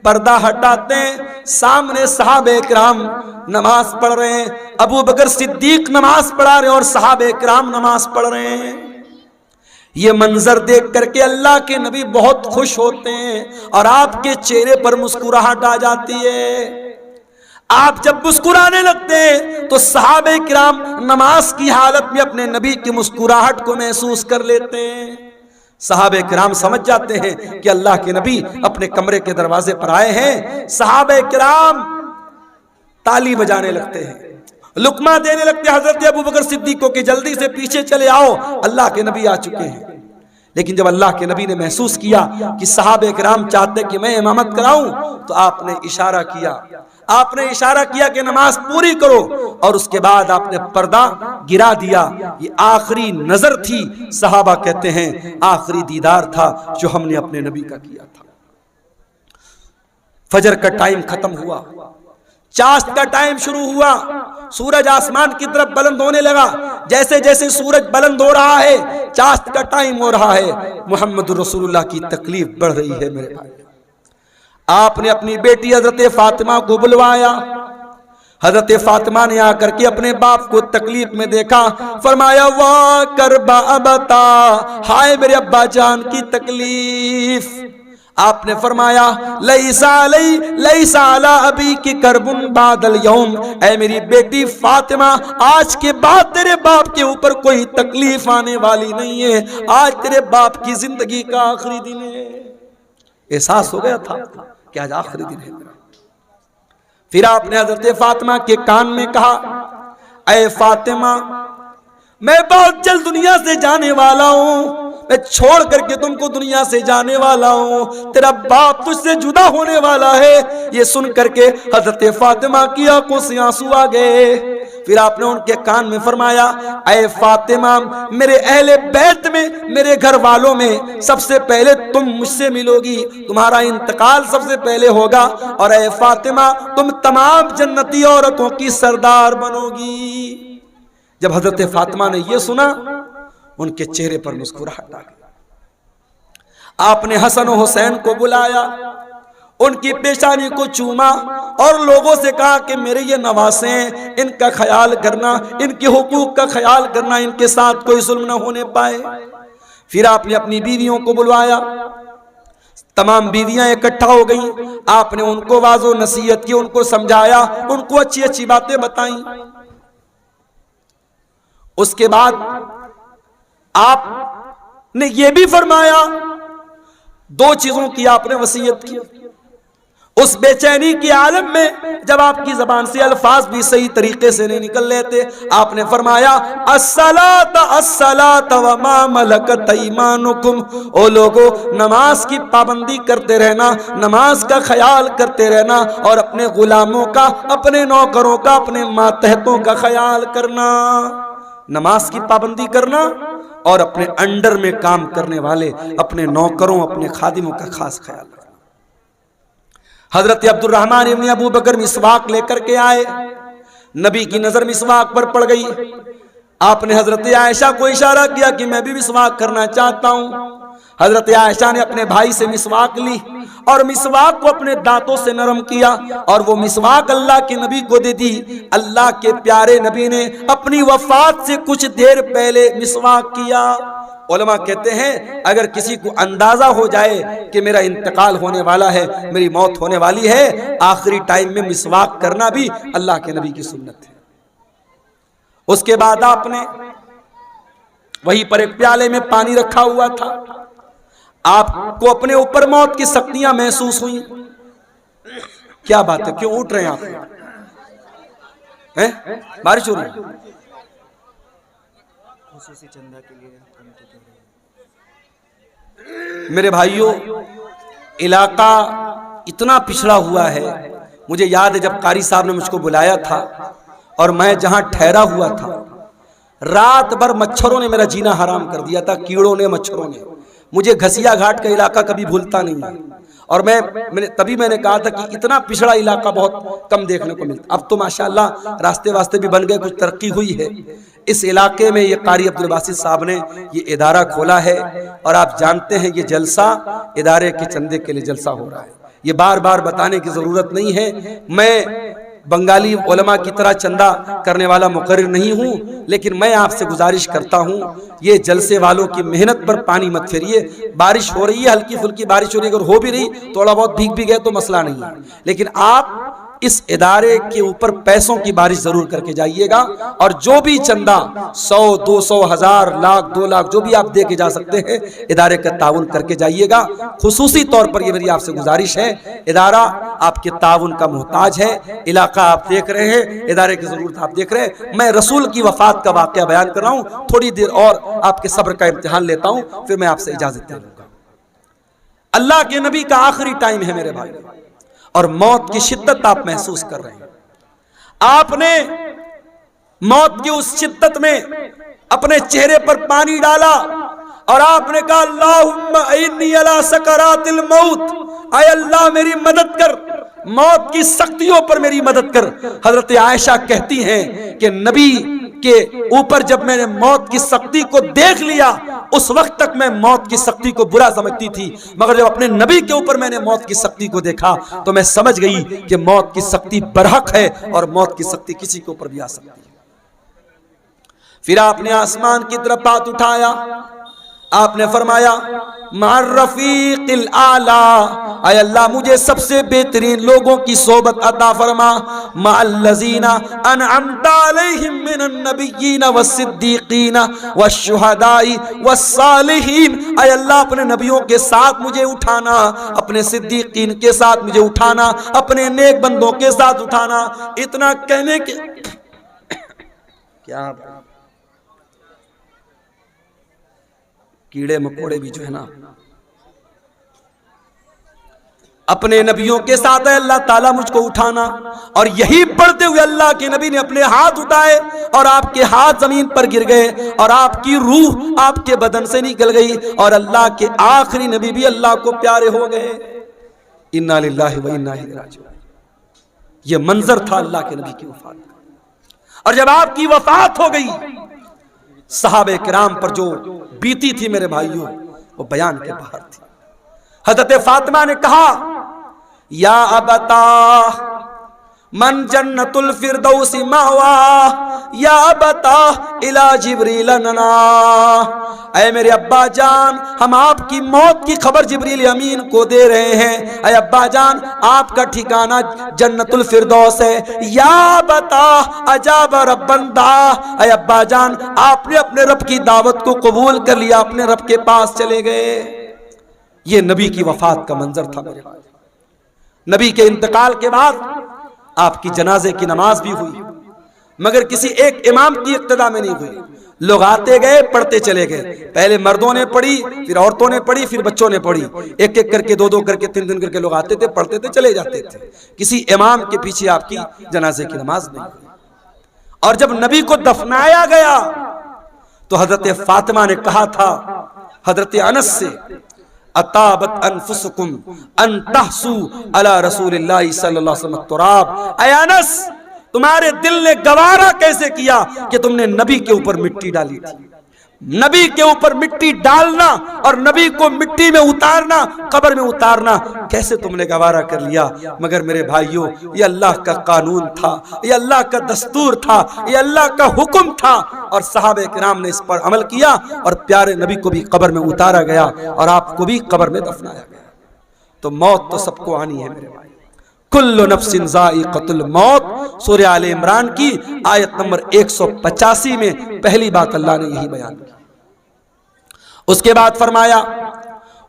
A: پردہ ہٹاتے ہیں، سامنے صحابہ کرام نماز پڑھ رہے ہیں، ابو بکر صدیق نماز پڑھا رہے ہیں اور صحابہ کرام نماز پڑھ رہے ہیں۔ یہ منظر دیکھ کر کے اللہ کے نبی بہت خوش ہوتے ہیں اور آپ کے چہرے پر مسکراہٹ آ جاتی ہے۔ آپ جب مسکرانے لگتے ہیں تو صحابہ کرام نماز کی حالت میں اپنے نبی کی مسکراہٹ کو محسوس کر لیتے ہیں۔ صحابہ کرام سمجھ جاتے ہیں کہ اللہ کے نبی اپنے کمرے کے دروازے پر آئے ہیں۔ صحابہ کرام تالی بجانے لگتے ہیں، لقمہ دینے لگتے ہیں حضرت ابو بکر صدیق کو کہ جلدی سے پیچھے چلے آؤ، اللہ کے نبی آ چکے ہیں۔ لیکن جب اللہ کے نبی نے محسوس کیا کہ صحابہ کرام چاہتے کہ میں امامت کراؤں تو آپ نے اشارہ کیا کہ نماز پوری کرو، اور اس کے بعد آپ نے پردہ گرا دیا۔ یہ آخری نظر تھی، صحابہ کہتے ہیں آخری دیدار تھا جو ہم نے اپنے نبی کا کیا تھا۔ فجر کا ٹائم ختم ہوا، چاشت کا ٹائم شروع ہوا، سورج آسمان کی طرف بلند ہونے لگا۔ جیسے جیسے سورج بلند ہو رہا ہے چاشت کا ٹائم ہو رہا ہے، محمد رسول اللہ کی تکلیف بڑھ رہی ہے میرے بھائی۔ آپ نے اپنی بیٹی حضرت فاطمہ کو بلوایا، حضرت فاطمہ نے آ کر کے اپنے باپ کو تکلیف میں دیکھا، فرمایا واہ کربا ابتا، ہائے میرے ابا جان کی تکلیف۔ آپ نے فرمایا لیس علی ابی کی کربن بعد اليوم، اے میری بیٹی فاطمہ آج کے بعد تیرے باپ کے اوپر کوئی تکلیف آنے والی نہیں ہے، آج تیرے باپ کی زندگی کا آخری دن ہے۔ احساس ہو گیا تھا کہ آج آخری دن ہے۔ پھر آپ نے حضرت فاطمہ کے کان میں کہا، اے فاطمہ میں بہت جلد دنیا سے جانے والا ہوں، میں چھوڑ کر کے تم کو دنیا سے جانے والا ہوں، تیرا باپ تجھ سے جدا ہونے والا ہے۔ یہ سن کر کے حضرت فاطمہ کی آنکھوں سے آنسو آ گئے۔ پھر آپ نے ان کے کان میں فرمایا، اے فاطمہ میرے اہل بیت میں، میرے گھر والوں میں سب سے پہلے تم مجھ سے ملو گی، تمہارا انتقال سب سے پہلے ہوگا، اور اے فاطمہ تم تمام جنتی عورتوں کی سردار بنو گی۔ جب حضرت فاطمہ نے یہ سنا، ان کے چہرے پر مسکراہٹ آ گئی۔ آپ نے حسن و حسین کو بلایا، ان کی پیشانی کو چوما اور لوگوں سے کہا کہ میرے یہ نواسے ہیں، ان کا خیال کرنا، ان کے حقوق کا خیال کرنا، ان کے ساتھ کوئی ظلم نہ ہونے پائے۔ پھر آپ نے اپنی بیویوں کو بلوایا، تمام بیویاں اکٹھا ہو گئیں، آپ نے ان کو واعظ و نصیحت کی، ان کو سمجھایا، ان کو اچھی اچھی باتیں بتائیں۔ اس کے بعد آپ نے یہ بھی فرمایا، دو چیزوں کی آپ نے وصیت کی۔ اس بے چینی کے عالم میں جب آپ کی زبان سے الفاظ بھی صحیح طریقے سے نہیں نکل لیتے، آپ نے فرمایا الصلاۃ وما ملکت ایمانکم، او لوگو نماز کی پابندی کرتے رہنا، نماز کا خیال کرتے رہنا، اور اپنے غلاموں کا، اپنے نوکروں کا، اپنے ماتحتوں کا خیال کرنا۔ نماز کی پابندی کرنا اور اپنے انڈر میں کام کرنے والے اپنے نوکروں، اپنے خادموں کا خاص خیال رکھنا۔ حضرت عبد الرحمن ابن ابو بکر مسواک لے کر کے آئے، نبی کی نظر مسواک پر پڑ گئی۔ آپ نے حضرت عائشہ کو اشارہ کیا کہ میں بھی مسواک کرنا چاہتا ہوں۔ حضرت عائشہ نے اپنے بھائی سے مسواک لی اور مسواک کو اپنے دانتوں سے نرم کیا، اور وہ مسواک اللہ کے نبی کو دے دی۔ اللہ کے پیارے نبی نے اپنی وفات سے کچھ دیر پہلے مسواک کیا۔ علماء کہتے ہیں اگر کسی کو اندازہ ہو جائے کہ میرا انتقال ہونے والا ہے، میری موت ہونے والی ہے، آخری ٹائم میں مسواک کرنا بھی اللہ کے نبی کی سنت ہے۔ اس کے بعد آپ نے وہیں پر ایک پیالے میں پانی رکھا ہوا تھا۔ آپ کو اپنے اوپر موت کی سختیاں محسوس ہوئیں۔ کیا بات ہے، کیوں اٹھ رہے ہیں آپ؟ بارش ہو رہی ہے؟ میرے بھائیوں، علاقہ اتنا پچھڑا ہوا ہے، مجھے یاد ہے جب قاری صاحب نے مجھ کو بلایا تھا اور میں جہاں ٹھہرا ہوا تھا، رات بھر مچھروں نے میرا جینا حرام کر دیا تھا، کیڑوں نے، مچھروں نے۔ مجھے گھسیا گھاٹ کا علاقہ کبھی بھولتا نہیں ہے، اور تبھی میں نے کہا تھا کہ اتنا پچھڑا علاقہ بہت کم دیکھنے کو ملتا۔ اب تو ماشاءاللہ راستے واسطے بھی بن گئے، کچھ ترقی ہوئی ہے۔ اس علاقے میں یہ قاری عبد الباسط صاحب نے یہ ادارہ کھولا ہے، اور آپ جانتے ہیں یہ جلسہ ادارے کے چندے کے لیے جلسہ ہو رہا ہے۔ یہ بار بار بتانے کی ضرورت نہیں ہے، میں بنگالی علماء کی طرح چندہ کرنے والا مقرر نہیں ہوں، لیکن میں آپ سے گزارش کرتا ہوں یہ جلسے والوں کی محنت پر پانی مت پھیریے۔ بارش ہو رہی ہے، ہلکی پھلکی بارش ہو رہی ہے، اگر ہو بھی رہی تھوڑا بہت بھیگ بھی گئے تو مسئلہ نہیں ہے، لیکن آپ اس ادارے کے اوپر پیسوں کی بارش ضرور کر کے جائیے گا، اور جو بھی چندہ 100 200 1000 لاکھ 2 لاکھ جو بھی آپ دے کے جا سکتے ہیں، ادارے کا تعاون کر کے جائیے گا۔ خصوصی طور پر یہ میری آپ سے گزارش ہے، ادارہ آپ کے تعاون کا محتاج ہے، علاقہ آپ دیکھ رہے ہیں، ادارے کی ضرورت آپ دیکھ رہے ہیں۔ میں رسول کی وفات کا واقعہ بیان کر رہا ہوں، تھوڑی دیر اور آپ کے صبر کا امتحان لیتا ہوں، پھر میں آپ سے اجازت لے لوں گا۔ اللہ کے نبی کا آخری ٹائم ہے میرے بھائی، اور موت کی شدت آپ محسوس کر رہے ہیں۔ آپ نے موت کی اس شدت میں اپنے چہرے پر پانی ڈالا اور آپ نے کہا اللہم انی علی سکرات الموت، اے اللہ میری مدد کر، موت کی سختیوں پر میری مدد کر۔ حضرت عائشہ کہتی ہیں کہ نبی کے اوپر جب میں نے موت کی سختی کو دیکھ لیا، اس وقت تک میں موت کی سختی کو برا سمجھتی تھی، مگر جب اپنے نبی کے اوپر میں نے موت کی سختی کو دیکھا تو میں سمجھ گئی کہ موت کی سختی برحق ہے اور موت کی سختی کسی کے اوپر بھی آ سکتی ہے۔ پھر آپ نے آسمان کی طرف ہاتھ اٹھایا، آپ نے فرمایا مع الرفیق الاعلی، اے اللہ مجھے سب سے بہترین لوگوں کی صحبت عطا فرما، مع الذین انعمت علیہم من النبیین والصدیقین والشہداء والصالحین، اے اللہ اپنے نبیوں کے ساتھ مجھے اٹھانا، اپنے صدیقین کے ساتھ مجھے اٹھانا، اپنے نیک بندوں کے ساتھ اٹھانا۔ اتنا کہنے کے کیا کیڑے مکوڑے بھی جو ہے نا اپنے نبیوں کے ساتھ ہے اللہ تعالیٰ مجھ کو اٹھانا، اور یہی پڑھتے ہوئے اللہ کے نبی نے اپنے ہاتھ اٹھائے اور آپ کے ہاتھ زمین پر گر گئے اور آپ کی روح آپ کے بدن سے نکل گئی اور اللہ کے آخری نبی بھی اللہ کو پیارے ہو گئے۔ انا للہ و انا الیہ راجعون۔ یہ منظر تھا اللہ کے نبی کی وفات کا، اور جب آپ کی وفات ہو گئی صحابہ کرام پر جو بیتی تھی میرے بھائیوں وہ بیان کے باہر تھی۔ حضرت فاطمہ نے کہا یا ابتا من جنت الفردوس ماوا یا ابتا الی جبریل ننا، اے میرے ابا جان ہم آپ کی موت کی خبر جبریل امین کو دے رہے ہیں، اے ابا جان آپ کا ٹھکانہ جنت الفردوس ہے، یا ابتا اجاب ربن دعا، اے ابا جان آپ نے اپنے رب کی دعوت کو قبول کر لیا، اپنے رب کے پاس چلے گئے۔ یہ نبی کی وفات کا منظر تھا میرے بھائی۔ نبی کے انتقال کے بعد آپ کی جنازے کی نماز بھی ہوئی، مگر کسی ایک امام کی اقتداء میں نہیں ہوئی، لوگ آتے گئے پڑھتے چلے گئے، پہلے مردوں نے پڑھی، پھر عورتوں نے پڑھی، پھر بچوں نے پڑھی، ایک ایک کر کے دو دو کر کے تین کر کے لوگ آتے تھے، پڑھتے تھے، چلے جاتے تھے، کسی امام کے پیچھے آپ کی جنازے کی نماز نہیں ہوئی۔ اور جب نبی کو دفنایا گیا تو حضرت فاطمہ نے کہا تھا حضرت انس سے اطابت انفسکم ان تحسو علی رسول اللہ صلی اللہ علیہ وسلم التراب، اے انس تمہارے دل نے گوارا کیسے کیا کہ تم نے نبی کے اوپر مٹی ڈالی تھی؟ نبی کے اوپر مٹی ڈالنا اور نبی کو مٹی میں اتارنا، قبر میں اتارنا کیسے تم نے گوارا کر لیا؟ مگر میرے بھائیوں یہ اللہ کا قانون تھا، یہ اللہ کا دستور تھا، یہ اللہ کا حکم تھا، اور صحابہ کرام نے اس پر عمل کیا اور پیارے نبی کو بھی قبر میں اتارا گیا اور آپ کو بھی قبر میں دفنایا گیا۔ تو موت تو سب کو آنی ہے میرے بھائی، کل نفس ذائقۃ الموت، سورہ آل عمران کی آیت نمبر 185 میں پہلی بات اللہ نے یہی بیان کی۔ اس کے بعد فرمایا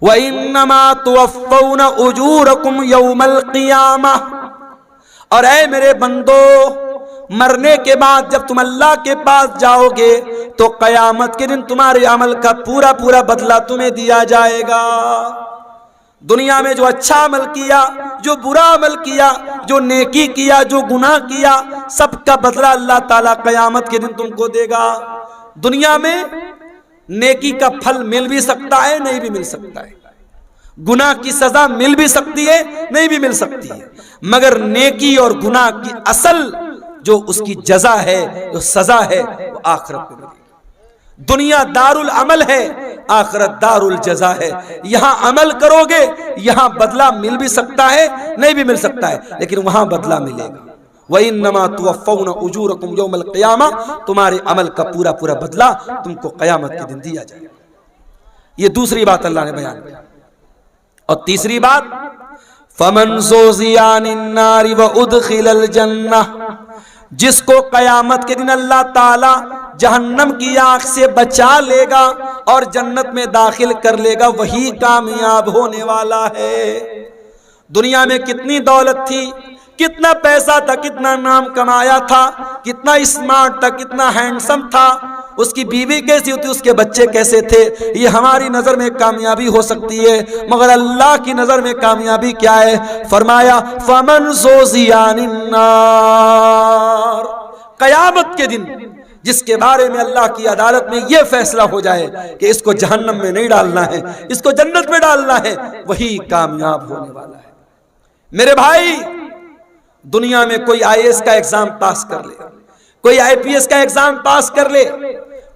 A: وَإِنَّمَا تُوَفَّوْنَ أُجُورَكُمْ يَوْمَ الْقِيَامَةِ، اور اے میرے بندو مرنے کے بعد جب تم اللہ کے پاس جاؤ گے تو قیامت کے دن تمہارے عمل کا پورا پورا بدلہ تمہیں دیا جائے گا۔ دنیا میں جو اچھا عمل کیا، جو برا عمل کیا، جو نیکی کیا، جو گناہ کیا، سب کا بدلہ اللہ تعالیٰ قیامت کے دن تم کو دے گا۔ دنیا میں نیکی کا پھل مل بھی سکتا ہے، نہیں بھی مل سکتا ہے، گناہ کی سزا مل بھی سکتی ہے، نہیں بھی مل سکتی ہے، مگر نیکی اور گناہ کی اصل جو اس کی جزا ہے، جو سزا ہے، وہ آخرت میں ملے گی۔ دنیا دار العمل ہے، آخرت دار الجزا ہے۔ یہاں عمل کرو گے یہاں بدلہ مل بھی سکتا ہے، نہیں بھی مل سکتا ہے، لیکن وہاں بدلہ ملے گا۔ وَإِنَّمَا تُوَفَّوْنَ أُجُورَكُمْ يَوْمَ الْقِيَامَةِ، تمہارے عمل کا پورا پورا بدلہ تم کو قیامت کے دن دیا جائے گا۔ یہ دوسری بات اللہ نے بیان کی۔ اور تیسری بات فَمَنْ زُحْزِحَ عَنِ النَّارِ وَأُدْخِلَ الْجَنَّةَ، جس کو قیامت کے دن اللہ تعالی جہنم کی آگ سے بچا لے گا اور جنت میں داخل کر لے گا، وہی کامیاب ہونے والا ہے۔ دنیا میں کتنی دولت تھی، کتنا پیسہ تھا، کتنا نام کمایا تھا، کتنا اسمارٹ تھا، کتنا ہینڈسم تھا، اس کی بیوی کیسی ہوتی، اس کے بچے کیسے تھے، یہ ہماری نظر میں کامیابی ہو سکتی ہے، مگر اللہ کی نظر میں کامیابی کیا ہے؟ فرمایا فَمَنْ زُحْزِحَ عَنِ النَّارِ، قیامت کے دن جس کے بارے میں اللہ کی عدالت میں یہ فیصلہ ہو جائے کہ اس کو جہنم میں نہیں ڈالنا ہے، اس کو جنت میں ڈالنا ہے، وہی کامیاب ہونے والا ہے۔ میرے بھائی دنیا میں کوئی IAS کا ایگزام پاس کر لے، کوئی IPS کا ایگزام پاس کر لے،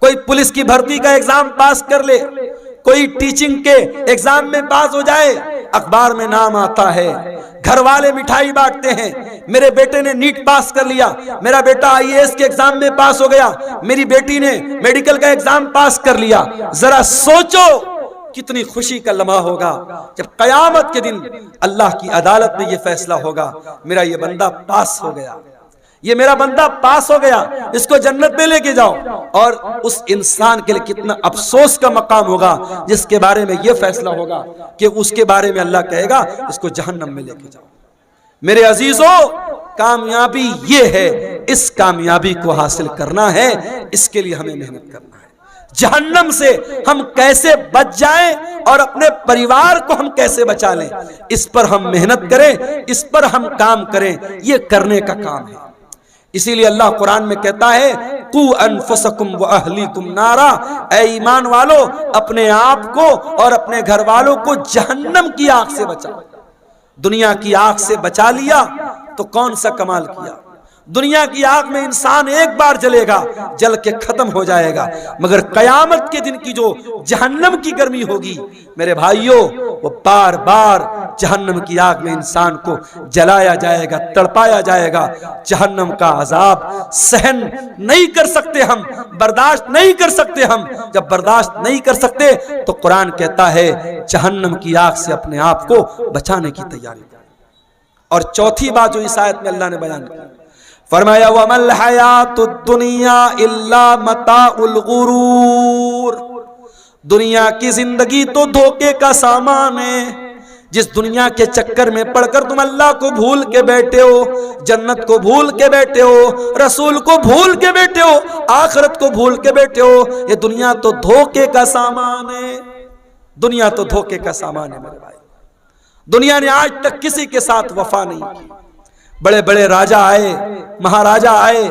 A: کوئی پولیس کی بھرتی کا ایگزام پاس کر لے، کوئی ٹیچنگ کے ایگزام میں پاس ہو جائے، اخبار میں نام آتا ہے، گھر والے مٹھائی بانٹتے ہیں، میرے بیٹے نے نیٹ پاس کر لیا، میرا بیٹا IAS کے ایگزام میں پاس ہو گیا، میری بیٹی نے میڈیکل کا ایگزام پاس کر لیا۔ ذرا سوچو کتنی خوشی کا لمحہ ہوگا جب قیامت کے دن اللہ کی عدالت میں یہ فیصلہ ہوگا، میرا یہ بندہ پاس ہو گیا، یہ میرا بندہ پاس ہو گیا، اس کو جنت میں لے کے جاؤ۔ اور اس انسان کے لیے کتنا افسوس کا مقام ہوگا جس کے بارے میں یہ فیصلہ ہوگا کہ اس کے بارے میں اللہ کہے گا اس کو جہنم میں لے کے جاؤ۔ میرے عزیزو، کامیابی یہ ہے، اس کامیابی کو حاصل کرنا ہے، اس کے لیے ہمیں محنت کرنا ہے۔ جہنم سے ہم کیسے بچ جائیں اور اپنے پریوار کو ہم کیسے بچا لیں، اس پر ہم محنت کریں، اس پر ہم کام کریں، یہ کرنے کا کام ہے۔ اسی لیے اللہ قرآن میں کہتا ہے قُوْ أَنفُسَكُمْ وَأَهْلِيكُمْ نَارًا، اے ایمان والو اپنے آپ کو اور اپنے گھر والوں کو جہنم کی آگ سے بچاؤ۔ دنیا کی آگ سے بچا لیا تو کون سا کمال کیا؟ دنیا کی آگ میں انسان ایک بار جلے گا، جل کے ختم ہو جائے گا، مگر قیامت کے دن کی جو جہنم کی گرمی ہوگی میرے بھائیوں، وہ بار بار جہنم کی آگ میں انسان کو جلایا جائے گا، تڑپایا جائے گا۔ جہنم کا عذاب سہن نہیں کر سکتے ہم، برداشت نہیں کر سکتے ہم۔ جب برداشت نہیں کر سکتے تو قرآن کہتا ہے جہنم کی آگ سے اپنے آپ کو بچانے کی تیاری۔ اور چوتھی بات جو اس آیت میں اللہ نے بیان کی، فرمایا وَمَا الْحَيَاةُ الدُّنْيَا إِلَّا مَتَاعُ الْغُرُورِ، دنیا کی زندگی تو دھوکے کا سامان ہے۔ جس دنیا کے چکر میں پڑھ کر تم اللہ کو بھول کے بیٹھے ہو، جنت کو بھول کے بیٹھے ہو، رسول کو بھول کے بیٹھے ہو، آخرت کو بھول کے بیٹھے ہو، یہ دنیا تو دھوکے کا سامان ہے۔ دنیا تو دھوکے کا سامان ہے میرے بھائی۔ دنیا نے آج تک کسی کے ساتھ وفا نہیں کی۔ بڑے بڑے راجہ آئے، مہاراجہ آئے،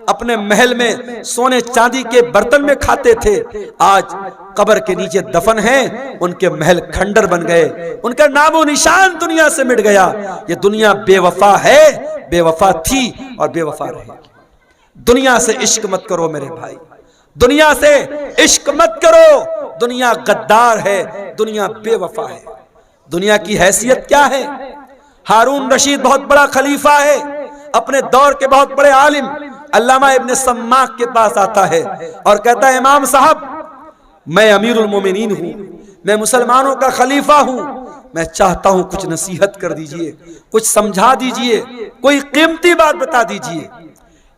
A: اپنے محل میں سونے چاندی کے برتن میں کھاتے تھے، آج قبر کے نیچے دفن ہیں، ان کے محل کھنڈر بن گئے، ان کا نام و نشان دنیا سے مٹ گیا۔ یہ دنیا بے وفا ہے، بے وفا تھی اور بے وفا رہے گی۔ دنیا سے عشق مت کرو میرے بھائی، دنیا سے عشق مت کرو۔ دنیا غدار ہے، دنیا بے وفا ہے۔ دنیا کی حیثیت کیا ہے؟ ہارون رشید بہت بڑا خلیفہ ہے، اپنے دور کے بہت بڑے عالم، علامہ ابن سماک کے پاس آتا ہے اور کہتا ہے امام صاحب میں امیر المومنین ہوں، میں مسلمانوں کا خلیفہ ہوں، میں چاہتا ہوں کچھ نصیحت کر دیجئے، کچھ سمجھا دیجئے، کوئی قیمتی بات بتا دیجئے۔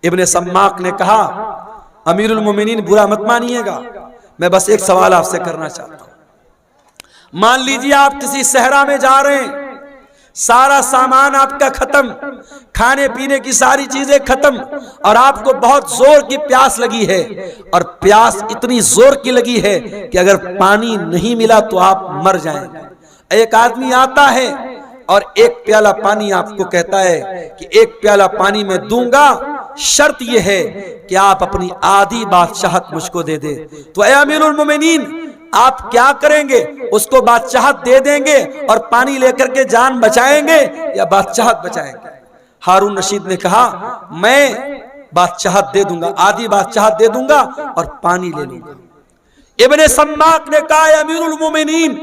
A: ابن سماک نے کہا امیر المومنین برا مت مانیے گا، میں بس ایک سوال آپ سے کرنا چاہتا ہوں۔ مان لیجئے آپ کسی صحرا میں جا رہے ہیں، سارا سامان آپ کا ختم، کھانے پینے کی ساری چیزیں ختم، اور آپ کو بہت زور کی پیاس لگی ہے، اور پیاس اتنی زور کی لگی ہے کہ اگر پانی نہیں ملا تو آپ مر جائیں گے۔ ایک آدمی آتا ہے اور ایک پیالہ پانی آپ کو کہتا ہے کہ ایک پیالہ پانی میں دوں گا، شرط یہ ہے کہ آپ اپنی آدھی بادشاہت مجھ کو دے دے۔ تو اے امیر المومنین آپ کیا کریں گے؟ اس کو بادشاہت دے دیں گے اور پانی لے کر کے جان بچائیں گے یا بادشاہت بچائیں گے؟ ہارون رشید نے کہا میں بادشاہت دے دوں گا، آدھی بادشاہت دے دوں گا اور پانی لے لوں گا۔ ابن سماک نے کہا اے امیر المومنین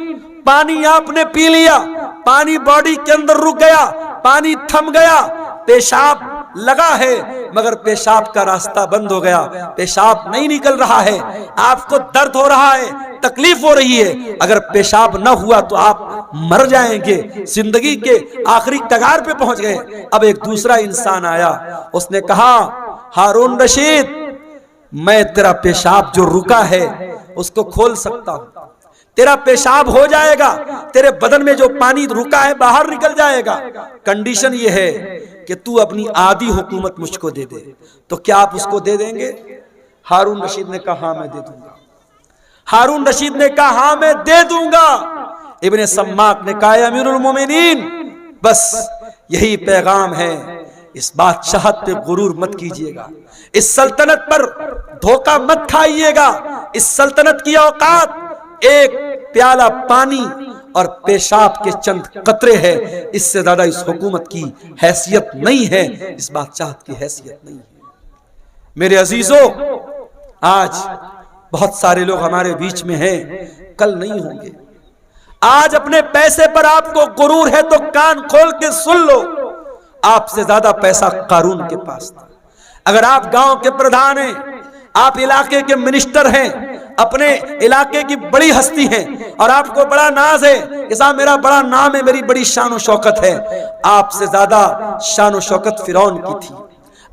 A: پانی آپ نے پی لیا، پانی باڈی کے اندر رک گیا، پانی تھم گیا، پیشاب لگا ہے مگر پیشاب کا راستہ بند ہو گیا، پیشاب نہیں نکل رہا ہے، آپ کو درد ہو رہا ہے، تکلیف ہو رہی ہے، اگر پیشاب نہ ہوا تو آپ مر جائیں گے، زندگی کے آخری کگار پہ پہنچ گئے۔ اب ایک دوسرا انسان آیا، اس نے کہا ہارون رشید میں تیرا پیشاب جو رکا ہے اس کو کھول سکتا ہوں، تیرا پیشاب ہو جائے گا، تیرے بدن میں جو پانی رکا ہے باہر نکل جائے گا، کنڈیشن یہ ہے کہ تو اپنی آدھی حکومت مجھ کو دے دے۔ تو کیا آپ اس کو دے دیں گے؟ ہارون رشید نے کہا ہاں میں دے دوں گا۔ ہارون رشید نے کہا ہاں میں دے دوں گا۔ ابن سماک نے کہا امیر المومنین بس یہی پیغام ہے، اس بادشاہت پہ غرور مت کیجئے گا، اس سلطنت پر دھوکہ مت کھائیے گا، اس سلطنت کی اوقات ایک پیالہ پانی اور پیشاب کے چند قطرے ہے، اس سے زیادہ اس حکومت کی حیثیت نہیں ہے، اس بادشاہت کی حیثیت نہیں ہے۔ میرے عزیزوں، آج بہت سارے لوگ ہمارے بیچ میں ہیں، کل نہیں ہوں گے۔ آج اپنے پیسے پر آپ کو غرور ہے تو کان کھول کے سن لو، آپ سے زیادہ پیسہ قارون کے پاس تھا۔ اگر آپ گاؤں کے پردھان ہیں، آپ علاقے کے منسٹر ہیں، اپنے علاقے کی بڑی ہستی ہیں، اور آپ کو بڑا ناز ہے کہ صاحب میرا بڑا نام ہے، میری بڑی شان و شوکت ہے، آپ سے زیادہ شان و شوکت فرعون کی تھی۔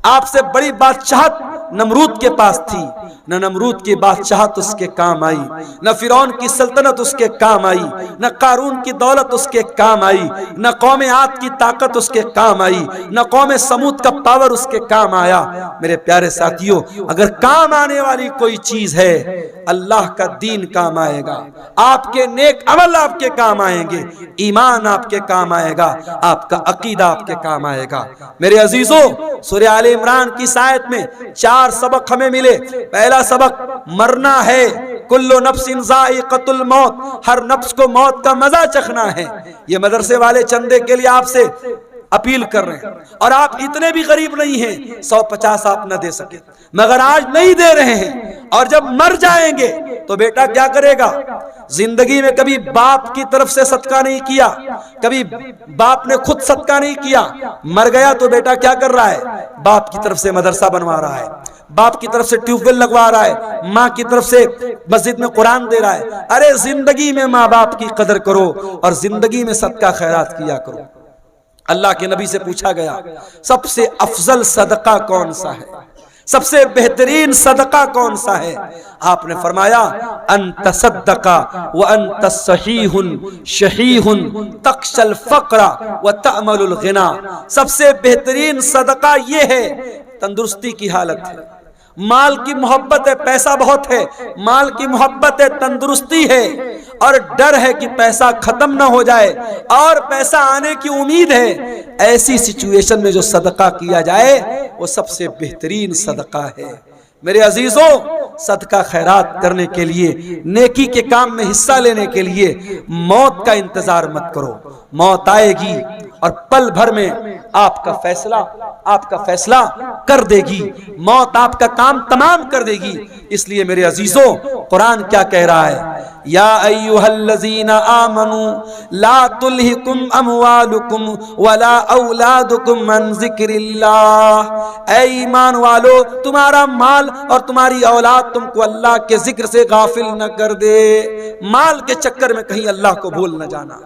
A: آپ سے بڑی بادشاہت نمرود کے پاس تھی، نہ نمرود کی بادشاہت اس کے کام آئی، نہ فرعون کی سلطنت اس کے کام آئی، نہ قارون کی دولت اس کے کام آئی، نہ قوم عاد کی طاقت اس کے کام آئی، نہ قوم سمود کا پاور اس کے کام آیا۔ میرے پیارے ساتھیوں، اگر کام آنے والی کوئی چیز ہے، اللہ کا دین کام آئے گا، آپ کے نیک عمل آپ کے کام آئیں گے، ایمان آپ کے کام آئے گا، آپ کا عقیدہ آپ کے کام آئے گا۔ میرے عزیزوں، سورہ آل عمران کی آیت میں 4 سبق ہمیں ملے۔ پہلا سبق مرنا ہے، کل نفس ذائقۃ الموت، ہر نفس کو موت کا مزہ چکھنا ہے۔ یہ مدرسے والے چندے کے لیے آپ سے اپیل کر رہے ہیں، اور آپ اتنے بھی غریب نہیں ہیں 150 آپ نہ دے سکے، مگر آج نہیں دے رہے ہیں، اور جب مر جائیں گے تو بیٹا کیا کرے گا؟ زندگی میں کبھی باپ کی طرف سے صدقہ نہیں کیا، کبھی باپ نے خود صدقہ نہیں کیا، مر گیا تو بیٹا کیا کر رہا ہے؟ باپ کی طرف سے مدرسہ بنوا رہا ہے، باپ کی طرف سے ٹیوب ویل لگوا رہا ہے، ماں کی طرف سے مسجد میں قرآن دے رہا ہے۔ ارے زندگی میں ماں باپ کی قدر کرو، اور زندگی میں صدقہ خیرات کیا کرو۔ اللہ کے نبی سے پوچھا گیا سب سے افضل صدقہ کون سا ہے، سب سے بہترین صدقہ کون سا ہے؟ آپ نے فرمایا انت صدق وانت صحیح شحیح تخشى الفقر وتأمل الغنى، سب سے بہترین صدقہ یہ ہے، تندرستی کی حالت ہے، مال کی محبت ہے، پیسہ بہت ہے، مال کی محبت ہے، تندرستی ہے، اور ڈر ہے کہ پیسہ ختم نہ ہو جائے، اور پیسہ آنے کی امید ہے، ایسی سچویشن میں جو صدقہ کیا جائے وہ سب سے بہترین صدقہ ہے۔ میرے عزیزوں، صدقہ خیرات کرنے کے لیے، نیکی کے کام میں حصہ لینے کے لیے موت کا انتظار مت کرو۔ موت آئے گی اور پل بھر میں آپ کا فیصلہ کر دے گی، موت آپ کا کام تمام کر دے گی۔ اس لیے میرے عزیزوں، قرآن کیا کہہ رہا ہے؟ یا ایھا الذین آمنوا لا تلھکم اموالکم ولا اولادکم عن ذکر اللہ، اے ایمان والو، تمہارا مال اور تمہاری اولاد تم کو اللہ کے ذکر سے غافل نہ کر دے۔ مال کے چکر میں کہیں اللہ کو بھول نہ جانا،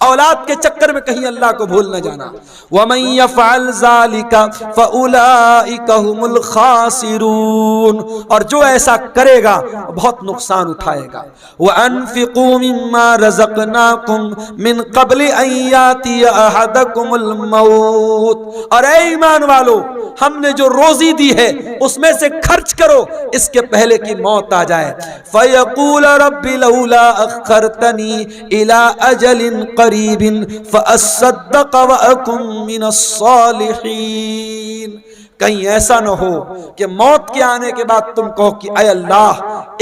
A: اولاد کے چکر میں کہیں اللہ کو بھول نہ جانا۔ وَمَن يَفْعَلْ ذَلِكَ فَأُولَئِكَ هُمُ الْخَاسِرُونَ، اور جو ایسا کرے گا بہت نقصان اٹھائے گا۔ وَأَنفِقُوا مِمَّا رَزَقْنَاكُمْ مِن قَبْلِ أَن يَأْتِيَ أَحَدَكُمُ الْمَوْتُ، اور اے ایمان والو، ہم نے جو روزی دی ہے اس میں سے خرچ کرو اس کے پہلے کہ موت آ جائے۔ فَيَقُولَ رَبِّ لَوْلَا أَخَّرْتَنِي إِلَىٰ أَجَلٍ قَرِيبٍ فَأَصَّدَّقَ وَأَكُن مِّنَ الصَّالِحِينَ، کہیں ایسا نہ ہو کہ موت کے آنے کے بعد تم کہو کہ اے اللہ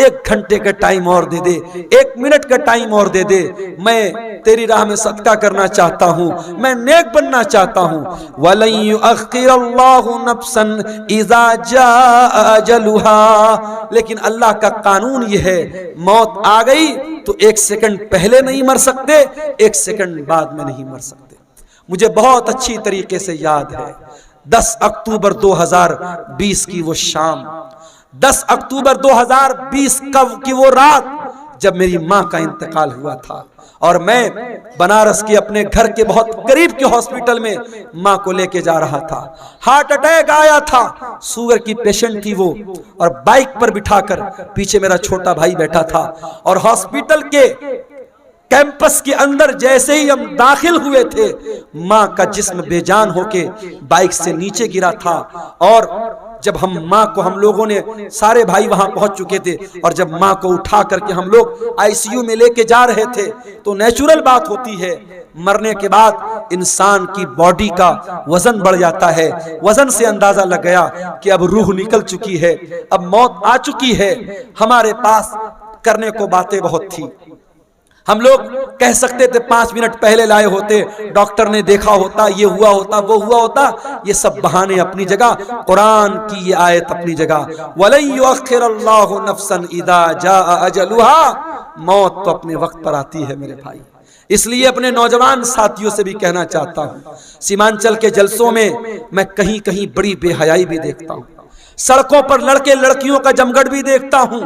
A: 1 گھنٹے کا ٹائم اور دے دے، 1 منٹ کا ٹائم اور دے دے، میں تیری راہ میں صدقہ کرنا چاہتا ہوں، میں نیک بننا چاہتا ہوں۔ وَلَن يُؤَخِّرَ اللَّهُ نَفْسًا إِذَا جَاءَ أَجَلُهَا، لیکن اللہ کا قانون یہ ہے، موت آ گئی تو 1 سیکنڈ پہلے نہیں مر سکتے، 1 سیکنڈ بعد میں نہیں مر سکتے۔ مجھے بہت اچھی طریقے سے یاد ہے 10 اکتوبر 2020 کی وہ شام، 10 اکتوبر 2020 کی وہ رات جب میری ماں کا انتقال ہوا تھا، اور میں بنارس کے اپنے گھر کے بہت قریب کے ہاسپٹل میں ماں کو لے کے جا رہا تھا۔ ہارٹ اٹیک آیا تھا، شوگر کی پیشنٹ تھی وہ، اور بائک پر بٹھا کر پیچھے میرا چھوٹا بھائی بیٹھا تھا، اور ہاسپٹل کے کیمپس کے اندر جیسے ہی ہم داخل ہوئے تھے، ماں کا جسم بے جان ہو کے بائک سے نیچے گرا تھا، اور جب ہم لوگوں نے سارے بھائی وہاں پہنچ چکے تھے، اور جب ماں کو اٹھا کر کے ہم لوگ ICU میں لے کے جا رہے تھے، تو نیچرل بات ہوتی ہے، مرنے کے بعد انسان کی باڈی کا وزن بڑھ جاتا ہے۔ وزن سے اندازہ لگ گیا کہ اب روح نکل چکی ہے، اب موت آ چکی ہے۔ ہمارے پاس کرنے کو باتیں بہت تھی، ہم لوگ کہہ سکتے تھے 5 منٹ پہلے لائے ہوتے، ڈاکٹر نے دیکھا ہوتا، یہ ہوا ہوتا، وہ ہوا ہوتا. یہ سب بہانے اپنی جگہ، قرآن کی یہ آیت اپنی جگہ. وَلَن يُؤَخِّرَ اللَّهُ نَفْسًا إِذَا جَاءَ أَجَلُهَا. موت تو اپنے وقت پر آتی ہے میرے بھائی. اس لیے اپنے نوجوان ساتھیوں سے بھی کہنا چاہتا ہوں، سیمانچل کے جلسوں میں میں کہیں کہیں بڑی بے حیائی بھی دیکھتا ہوں، سڑکوں پر لڑکے لڑکیوں کا جمگٹ بھی دیکھتا ہوں،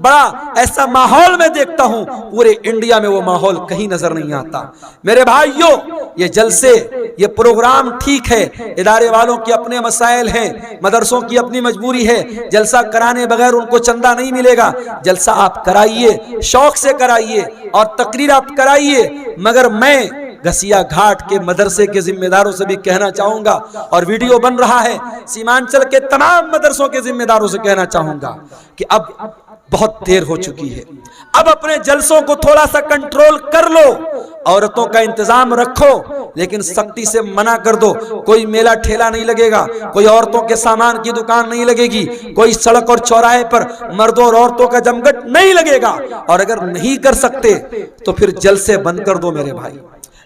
A: بڑا ایسا ماحول میں دیکھتا ہوں. پورے انڈیا میں وہ ماحول کہیں نظر نہیں آتا. میرے بھائیوں، یہ جلسے، یہ پروگرام ٹھیک ہے، ادارے والوں کے اپنے مسائل ہیں، مدرسوں کی اپنی مجبوری ہے، جلسہ کرانے بغیر ان کو چندہ نہیں ملے گا. جلسہ آپ کرائیے، شوق سے کرائیے اور تقریر آپ کرائیے، مگر میں گھسیا گھاٹ کے مدرسے کے ذمہ داروں سے بھی کہنا چاہوں گا، اور ویڈیو بن رہا ہے، سیمانچل کے تمام مدرسوں کے ذمہ داروں سے کہنا چاہوں گا کہ اب بہت دیر ہو چکی ہے. اب اپنے جلسوں کو تھوڑا سا کنٹرول کر لو، عورتوں کا انتظام رکھو، لیکن سختی سے منع کر دو. کوئی میلہ ٹھیلا نہیں لگے گا، کوئی عورتوں کے سامان کی دکان نہیں لگے گی، کوئی سڑک اور چوراہے پر مردوں اور عورتوں کا جمگٹ نہیں لگے گا. اور اگر نہیں کر سکتے تو پھر جلسے بند کر دو میرے بھائی،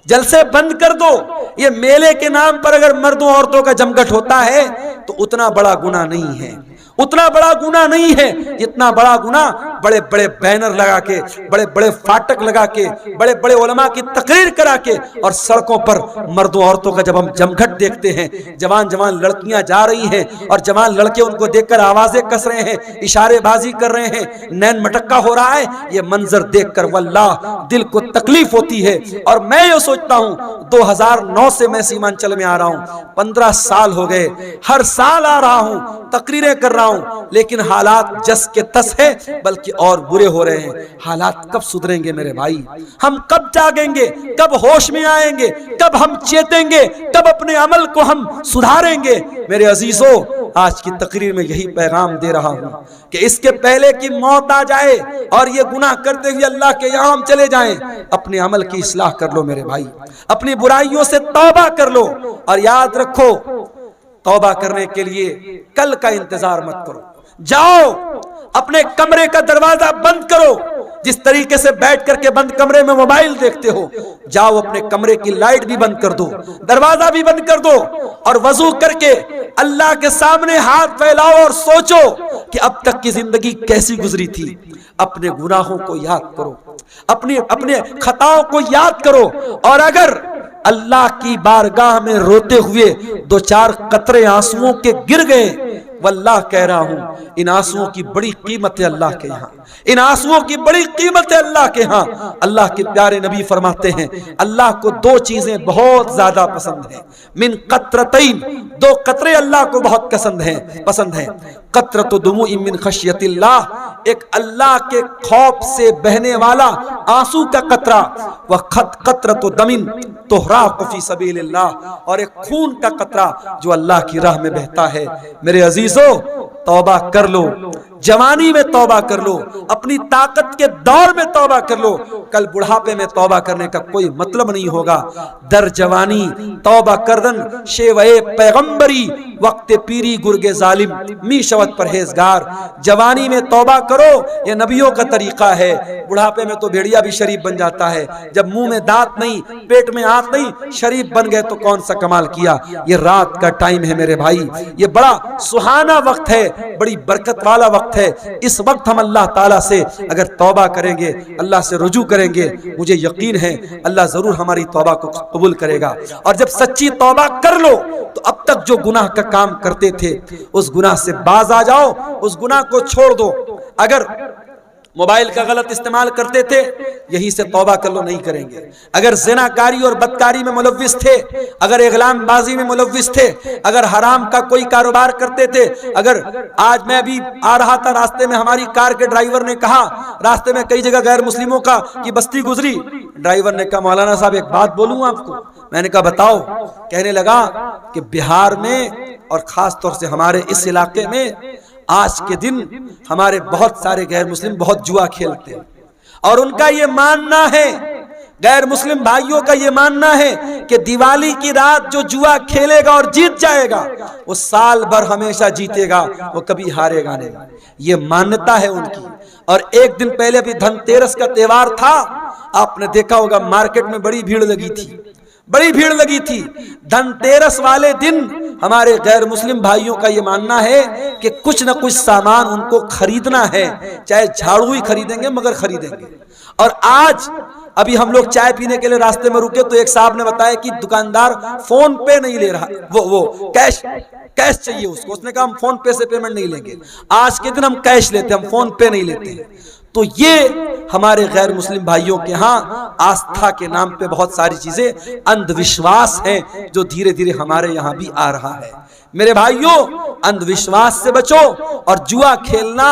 A: جلسے بند کر دو. یہ میلے کے نام پر اگر مردوں عورتوں کا جمگٹ ہوتا ہے تو اتنا بڑا گناہ نہیں ہے، اتنا بڑا گناہ نہیں ہے جتنا بڑا گناہ بڑے بڑے بینر لگا کے، بڑے بڑے فاٹک لگا کے، بڑے بڑے علماء کی تقریر کرا کے، اور سڑکوں پر مردوں عورتوں کا جب ہم جمگھٹ دیکھتے ہیں، جوان جوان لڑکیاں جا رہی ہیں اور جوان لڑکے ان کو دیکھ کر آوازیں کس رہے ہیں، اشارے بازی کر رہے ہیں، نین مٹکا ہو رہا ہے. یہ منظر دیکھ کر واللہ دل کو تکلیف ہوتی ہے. اور میں یہ سوچتا ہوں 2009 سے میں سیمانچل میں آ رہا ہوں، 15 سال ہو گئے، ہر سال آ رہا ہوں، تقریریں کر رہا ہوں، لیکن حالات جس کے تس ہے بلکہ اور برے ہو رہے ہیں. حالات کب سدھریں گے میرے بھائی؟ ہم کب جاگیں گے؟ کب ہوش میں آئیں گے؟ کب ہم چیتیں گے؟ کب اپنے عمل کو ہم سدھاریں گے؟ میرے عزیزوں، آج کی تقریر میں یہی پیغام دے رہا ہوں کہ اس کے پہلے کی موت آ جائے اور یہ گناہ کرتے ہوئے اللہ کے یہاں ہم چلے جائیں، اپنے عمل کی اصلاح کر لو میرے بھائی، اپنی برائیوں سے توبہ کر لو. اور یاد رکھو، توبہ کرنے کے لیے کل کا انتظار مت کرو. جاؤ اپنے کمرے کا دروازہ بند کرو. جس طریقے سے بیٹھ کر کے بند کمرے میں موبائل دیکھتے ہو، جاؤ اپنے کمرے کی لائٹ بھی بند کر دو، دروازہ بھی بند کر دو، اور وضو کر کے اللہ کے سامنے ہاتھ پھیلاؤ اور سوچو کہ اب تک کی زندگی کیسی گزری تھی. اپنے گناہوں کو یاد کرو، اپنے خطاؤں کو یاد کرو، اور اگر اللہ کی بارگاہ میں روتے ہوئے 2-4 قطرے آنسوؤں کے گر گئے، واللہ کہہ رہا ہوں ان آنسوؤں کی بڑی قیمت ہے اللہ کے یہاں، ان آنسوؤں کی بڑی قیمت ہے اللہ کے ہاں. اللہ کے پیارے نبی فرماتے ہیں اللہ کو 2 چیزیں بہت زیادہ پسند ہیں، من قطرتین، 2 قطرے اللہ کو بہت پسند ہیں. قطرۃ دموع من خشیت اللہ، ایک اللہ کے خوف سے بہنے والا آنسو کا قطرہ، وقطرۃ دم تحراق فی سبیل اللہ، اور ایک خون کا قطرہ جو اللہ کی راہ میں بہتا ہے. میرے عزیزو، توبہ کر لو، جوانی میں توبہ کر لو، اپنی طاقت کے دور میں توبہ کر لو. کل بڑھاپے میں توبہ کرنے کا کوئی مطلب نہیں ہوگا. در جوانی توبہ کردن شیوے پیغمبری، وقت پیری گرگ ظالم می شود پرہیزگار. جوانی میں توبہ کرو، یہ نبیوں کا طریقہ ہے. بڑھاپے میں تو بھیڑیا بھی شریف بن جاتا ہے. جب منہ میں دانت نہیں، پیٹ میں آنت نہیں، شریف بن گئے تو کون سا کمال کیا. یہ رات کا ٹائم ہے میرے بھائی، یہ بڑا سہانا وقت ہے، بڑی برکت والا وقت ہے. اس وقت ہم اللہ تعالیٰ سے اگر توبہ کریں گے، اللہ سے رجوع کریں گے، مجھے یقین ہے اللہ ضرور ہماری توبہ کو قبول کرے گا. اور جب سچی توبہ کر لو تو اب تک جو گناہ کا کام کرتے تھے اس گناہ سے باز آ جاؤ، اس گناہ کو چھوڑ دو. اگر موبائل کا غلط استعمال کرتے تھے، یہی سے توبہ کر لو، نہیں کریں گے. اگر زناکاری اور بدکاری میں ملوث تھے، اگر اغلام بازی میں ملوث تھے، اگر حرام کا کوئی کاروبار کرتے تھے، اگر آج میں بھی آ رہا تھا راستے میں، ہماری کار کے ڈرائیور نے کہا، راستے میں کئی جگہ غیر مسلموں کی بستی گزری، ڈرائیور نے کہا مولانا صاحب ایک بات بولوں آپ کو. میں نے کہا بتاؤ. کہنے لگا کہ بہار میں اور خاص طور سے ہمارے اس علاقے میں آج کے دن ہمارے بہت سارے غیر مسلم بہت جوا کھیلتے ہیں، اور ان کا یہ ماننا ہے، غیر مسلم بھائیوں کا یہ ماننا ہے کہ دیوالی کی رات جو جوا کھیلے گا اور جیت جائے گا وہ سال بھر ہمیشہ جیتے گا، وہ کبھی ہارے گا نہیں. یہ مانتا ہے ان کی. اور ایک دن پہلے بھی دھن تیرس کا تہوار تھا، آپ نے دیکھا ہوگا مارکیٹ میں بڑی بھیڑ لگی تھی، بڑی بھیڑ لگی تھی۔ دھنتیرس والے دن ہمارے غیر مسلم بھائیوں کا یہ ماننا ہے کہ کچھ نہ کچھ سامان ان کو خریدنا ہے، چاہے جھاڑو ہی خریدیں گے مگر خریدیں گے۔ اور آج ابھی ہم لوگ چائے پینے کے لیے راستے میں رکے تو ایک صاحب نے بتایا کہ دکاندار فون پے نہیں لے رہا، وہ کیش چاہیے اس کو۔ اس نے کہا ہم فون پے سے پیمنٹ نہیں لیں گے، آج کے دن ہم کیش لیتے ہیں، ہم فون پے نہیں لیتے ہیں۔ تو یہ ہمارے غیر مسلم بھائیوں کے ہاں آستھا کے نام پہ بہت ساری چیزیں اندھ وشواس ہیں جو دھیرے دھیرے ہمارے یہاں بھی آ رہا ہے۔ میرے بھائیوں، اندھ وشواس سے بچو، اور جوا کھیلنا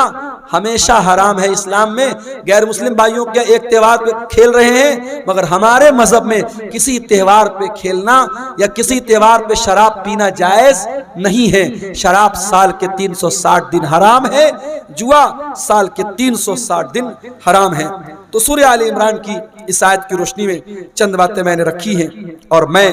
A: ہمیشہ حرام ہے اسلام میں۔ غیر مسلم بھائیوں کے ایک تہوار پہ کھیل رہے ہیں، مگر ہمارے مذہب میں کسی تہوار پہ کھیلنا یا کسی تہوار پہ شراب پینا جائز نہیں ہے۔ شراب سال کے 360 دن حرام ہے، جوا سال کے 360 دن حرام ہے۔ تو سورہ آل عمران کی اس آیت کی روشنی میں چند باتیں میں نے رکھی ہیں، اور میں